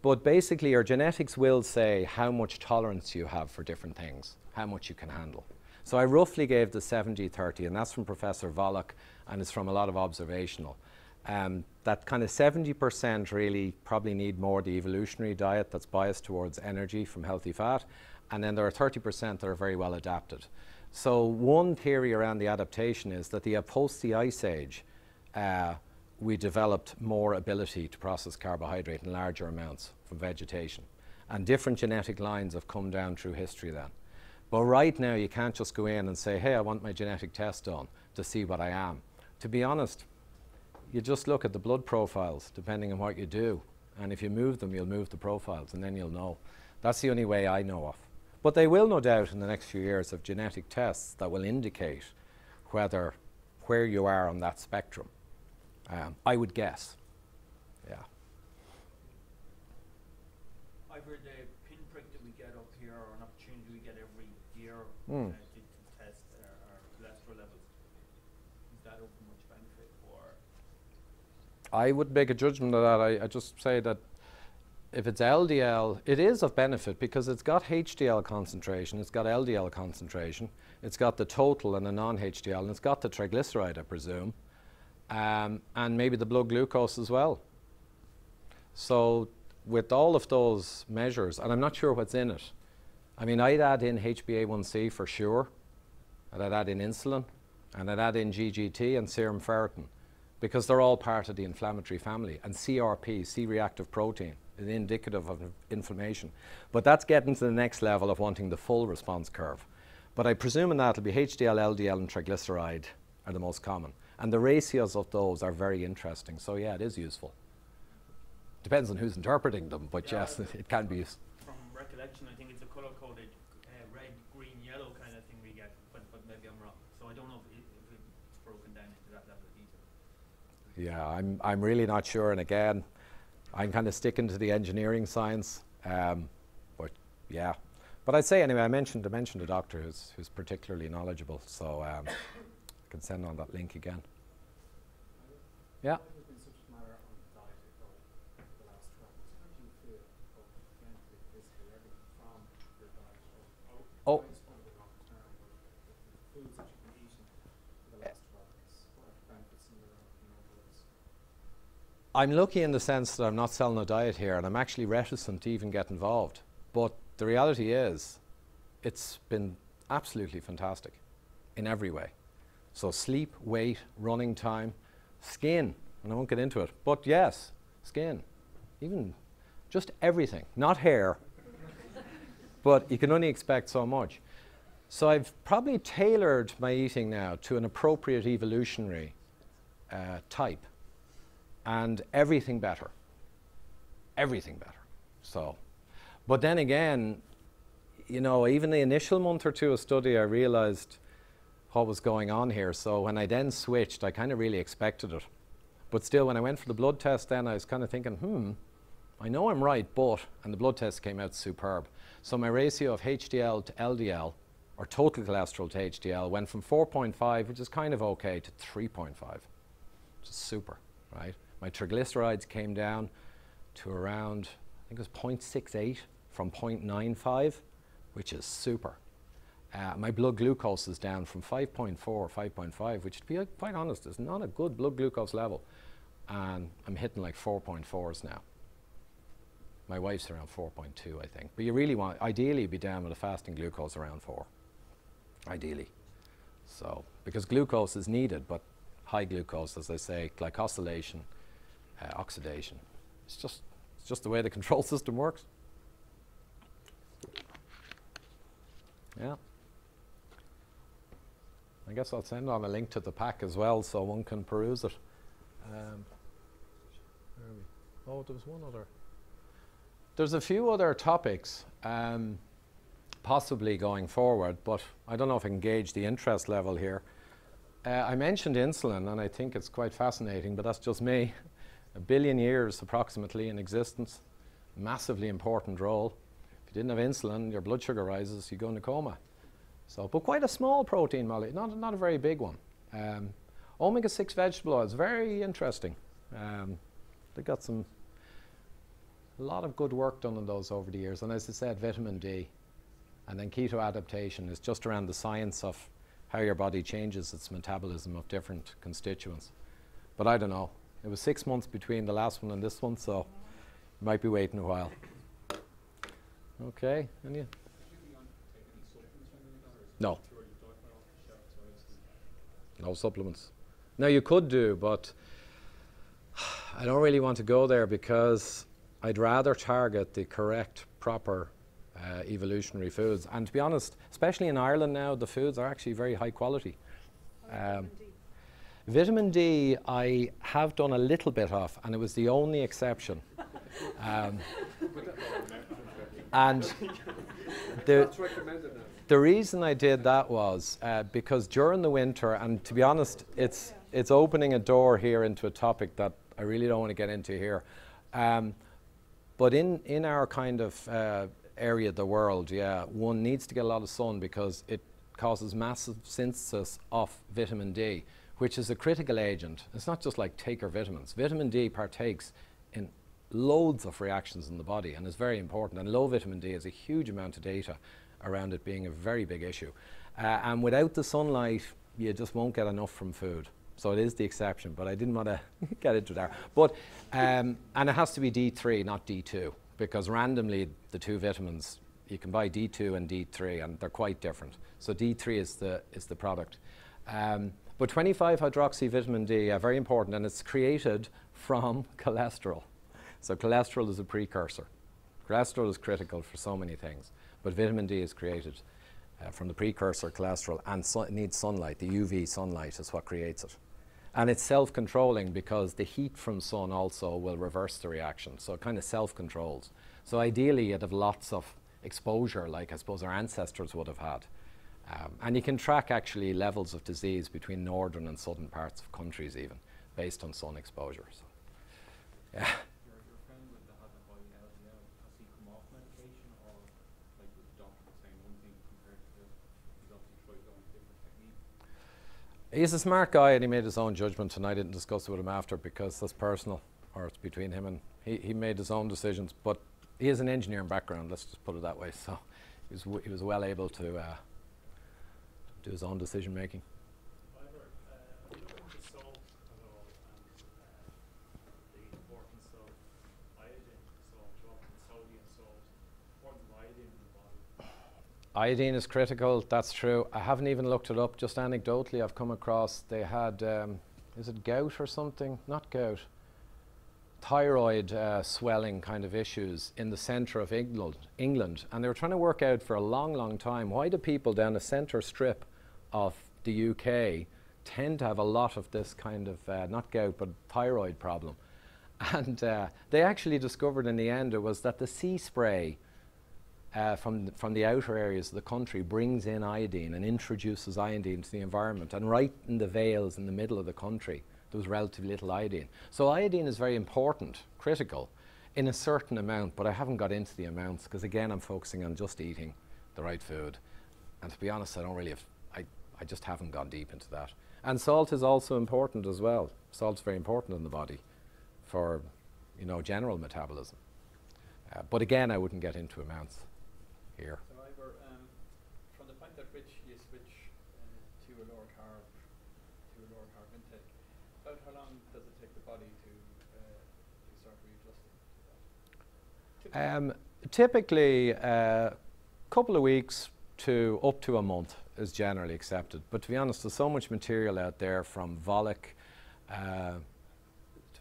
But basically your genetics will say how much tolerance you have for different things, how much you can handle. So I roughly gave the 70-30, and that's from Professor Volok, and it's from a lot of observational. That kind of 70% really probably need more the evolutionary diet that's biased towards energy from healthy fat, and then there are 30% that are very well adapted. So one theory around the adaptation is that post the Ice Age, we developed more ability to process carbohydrate in larger amounts from vegetation. And different genetic lines have come down through history then. But right now you can't just go in and say, hey, I want my genetic test done to see what I am. To be honest, you just look at the blood profiles depending on what you do. And if you move them, you'll move the profiles and then you'll know. That's the only way I know of. But they will no doubt in the next few years have genetic tests that will indicate where you are on that spectrum. I would guess, yeah. Ivor, the pinprick that we get up here, or an opportunity we get every year to test our cholesterol levels, is that of much benefit? Or I would make a judgment of that. I just say that if it's LDL, it is of benefit because it's got HDL concentration, it's got LDL concentration, it's got the total and the non-HDL, and it's got the triglyceride, I presume, and maybe the blood glucose as well. So with all of those measures, and I'm not sure what's in it, I mean, I'd add in HbA1c for sure, and I'd add in insulin, and I'd add in GGT and serum ferritin, because they're all part of the inflammatory family, and CRP, C-reactive protein, is indicative of inflammation. But that's getting to the next level of wanting the full response curve. But I presume in that it'll be HDL, LDL, and triglyceride are the most common. And the ratios of those are very interesting. So yeah, it is useful. Depends on who's interpreting them, but yes, it can be useful. from recollection, I think it's a color-coded red, green, yellow kind of thing we get, but maybe I'm wrong. So I don't know if it's broken down into that level of detail. Yeah, I'm really not sure. And again, I'm kind of sticking to the engineering science, but yeah. But I'd say anyway, I mentioned a doctor who's particularly knowledgeable, so I can send on that link again. Yeah. There's been such a matter on diet over the last 12 months. How do you feel again with basically everything from your diet or over the long term, the foods that you've been eating for the last 12 months? What are the benefits in your words? I'm lucky in the sense that I'm not selling a diet here, and I'm actually reticent to even get involved. But the reality is, it's been absolutely fantastic in every way. So sleep, weight, running time, skin, and I won't get into it, but yes, skin, even just everything, not hair, but you can only expect so much. So I've probably tailored my eating now to an appropriate evolutionary type. And everything better. So, but then again, you know, even the initial month or two of study, I realized what was going on here. So when I then switched, I kind of really expected it. But still, when I went for the blood test then, I was kind of thinking, I know I'm right, and the blood test came out superb. So my ratio of HDL to LDL, or total cholesterol to HDL, went from 4.5, which is kind of okay, to 3.5, which is super, right? My triglycerides came down to around, I think it was 0.68 from 0.95, which is super. My blood glucose is down from 5.4 or 5.5, which to be quite honest is not a good blood glucose level. And I'm hitting like 4.4s now. My wife's around 4.2, I think. But you really want, ideally, be down with a fasting glucose around 4, ideally. So, because glucose is needed, but high glucose, as I say, glycosylation, oxidation. It's just the way the control system works. Yeah. I guess I'll send on a link to the pack as well so one can peruse it. Where are we? Oh, there was one other. There's a few other topics possibly going forward, but I don't know if I can gauge the interest level here. I mentioned insulin, and I think it's quite fascinating, but that's just me. 1 billion years approximately in existence, massively important role. If you didn't have insulin, your blood sugar rises, you go into coma. So, but quite a small protein molecule, not a very big one. Omega-6 vegetable oils, very interesting. They got a lot of good work done on those over the years. And as I said, vitamin D. And then keto adaptation is just around the science of how your body changes its metabolism of different constituents. But I don't know. It was 6 months between the last one and this one, so you might be waiting a while. Okay, and you? No. No supplements. Now you could do, but I don't really want to go there because I'd rather target the correct, proper evolutionary foods. And to be honest, especially in Ireland now, the foods are actually very high quality. Vitamin D, I have done a little bit of, and it was the only exception. And the reason I did that was because during the winter, and to be honest, it's opening a door here into a topic that I really don't want to get into here. But in our kind of area of the world, yeah, one needs to get a lot of sun because it causes massive synthesis of vitamin D, which is a critical agent. It's not just like take your vitamins. Vitamin D partakes in loads of reactions in the body and is very important. And low vitamin D has a huge amount of data around it being a very big issue. And without the sunlight, you just won't get enough from food. So it is the exception, but I didn't want to get into there. But, and it has to be D3, not D2, because randomly the two vitamins, you can buy D2 and D3, and they're quite different. So D3 is the product. But 25-hydroxy vitamin D, very important, and it's created from cholesterol. So cholesterol is a precursor. Cholesterol is critical for so many things, but vitamin D is created from the precursor cholesterol, and it needs sunlight. The UV sunlight is what creates it. And it's self-controlling because the heat from sun also will reverse the reaction. So it kind of self-controls. So ideally you'd have lots of exposure like I suppose our ancestors would have had. And you can track actually levels of disease between northern and southern parts of countries even based on sun exposure. So, yeah. Your friend with the high LDL, has he come off medication, or like was the doctor saying one thing compared to this? He's obviously tried going different technique. He's a smart guy and he made his own judgment, and I didn't discuss it with him after because that's personal, or it's between him and he made his own decisions. But he has an engineering background, let's just put it that way. So he was well able to do his own decision making. Ivor, are you looking into salt at all, and the importance of iodine salt, rather than sodium salt, importance of iodine in the body? Iodine is critical, that's true. I haven't even looked it up, just anecdotally I've come across they had, is it gout or something? Not gout. Thyroid swelling kind of issues in the centre of England, and they were trying to work out for a long, long time, why do people down the centre strip of the UK tend to have a lot of this kind of, not gout, but thyroid problem. And they actually discovered in the end it was that the sea spray from the outer areas of the country brings in iodine and introduces iodine to the environment. And right in the vales in the middle of the country, there was relatively little iodine. So iodine is very important, critical, in a certain amount, but I haven't got into the amounts because again I'm focusing on just eating the right food. And to be honest, I don't really have, I just haven't gone deep into that. And salt is also important as well. Salt's very important in the body for, you know, general metabolism. But again, I wouldn't get into amounts here. So Ivor, from the point at which you switch to a lower carb intake, about how long does it take the body to start readjusting to that? Typically, a couple of weeks to up to a month is generally accepted. But to be honest, there's so much material out there from Volek,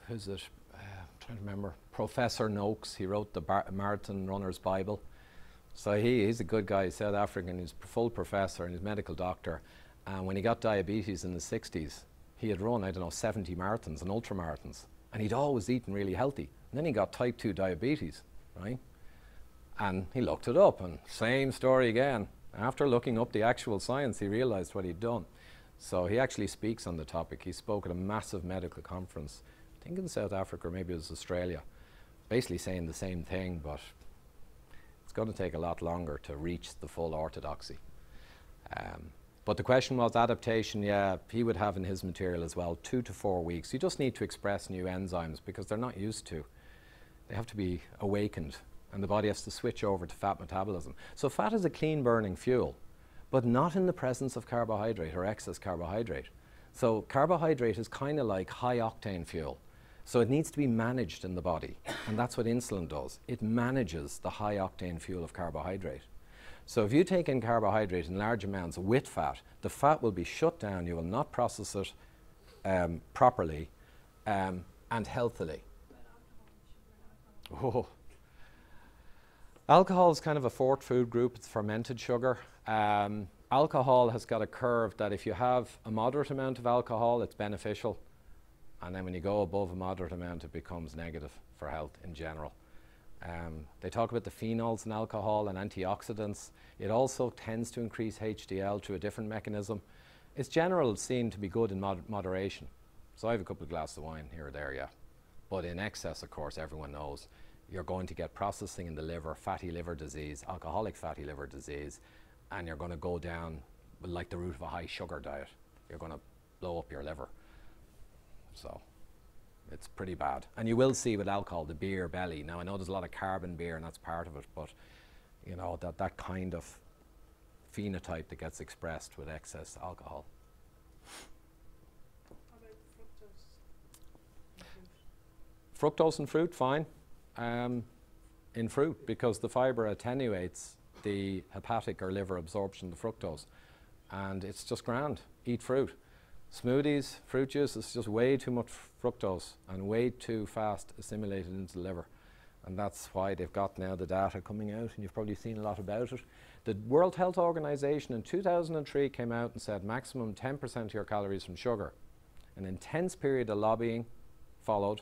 who's it? I'm trying to remember. Professor Noakes, he wrote the Marathon Runner's Bible. So he's a good guy, he's South African, he's a full professor and he's a medical doctor. And when he got diabetes in the 60s, he had run, I don't know, 70 marathons and ultramarathons. And he'd always eaten really healthy. And then he got type 2 diabetes, right? And he looked it up, and same story again. After looking up the actual science, he realized what he'd done. So he actually speaks on the topic. He spoke at a massive medical conference, I think in South Africa, or maybe it was Australia, basically saying the same thing, but it's going to take a lot longer to reach the full orthodoxy. But the question was adaptation. Yeah, he would have in his material as well 2 to 4 weeks. You just need to express new enzymes because they're not used to. They have to be awakened, and the body has to switch over to fat metabolism. So fat is a clean burning fuel, but not in the presence of carbohydrate or excess carbohydrate. So carbohydrate is kind of like high octane fuel. So it needs to be managed in the body, and that's what insulin does. It manages the high octane fuel of carbohydrate. So if you take in carbohydrate in large amounts with fat, the fat will be shut down. You will not process it properly and healthily. Oh. Alcohol is kind of a fourth food group. It's fermented sugar. Alcohol has got a curve that if you have a moderate amount of alcohol, it's beneficial. And then when you go above a moderate amount, it becomes negative for health in general. They talk about the phenols in alcohol and antioxidants. It also tends to increase HDL through a different mechanism. It's generally seen to be good in moderation. So I have a couple of glasses of wine here or there, yeah. But in excess, of course, everyone knows you're going to get processing in the liver, fatty liver disease, alcoholic fatty liver disease, and you're going to go down like the route of a high sugar diet. You're going to blow up your liver. So it's pretty bad. And you will see with alcohol the beer belly. Now I know there's a lot of carb in beer and that's part of it, but you know, that kind of phenotype that gets expressed with excess alcohol. How about fructose? Fructose in fruit, fine. In fruit, because the fiber attenuates the hepatic or liver absorption of the fructose. And it's just grand. Eat fruit. Smoothies, fruit juice is just way too much fructose and way too fast assimilated into the liver. And that's why they've got now the data coming out, and you've probably seen a lot about it. The World Health Organization in 2003 came out and said maximum 10% of your calories from sugar. An intense period of lobbying followed,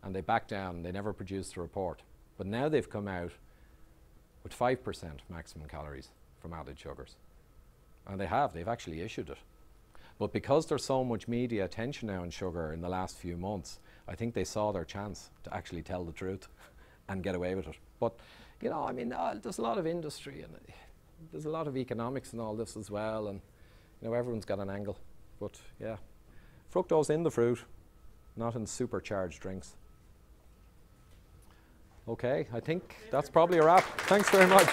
and they backed down. They never produced a report. But now they've come out with 5% maximum calories from added sugars. And they've actually issued it. But because there's so much media attention now on sugar in the last few months, I think they saw their chance to actually tell the truth and get away with it. But, you know, I mean, there's a lot of industry and there's a lot of economics in all this as well. And, you know, everyone's got an angle. But, yeah, fructose in the fruit, not in supercharged drinks. Okay, I think that's probably a wrap. Thanks very much.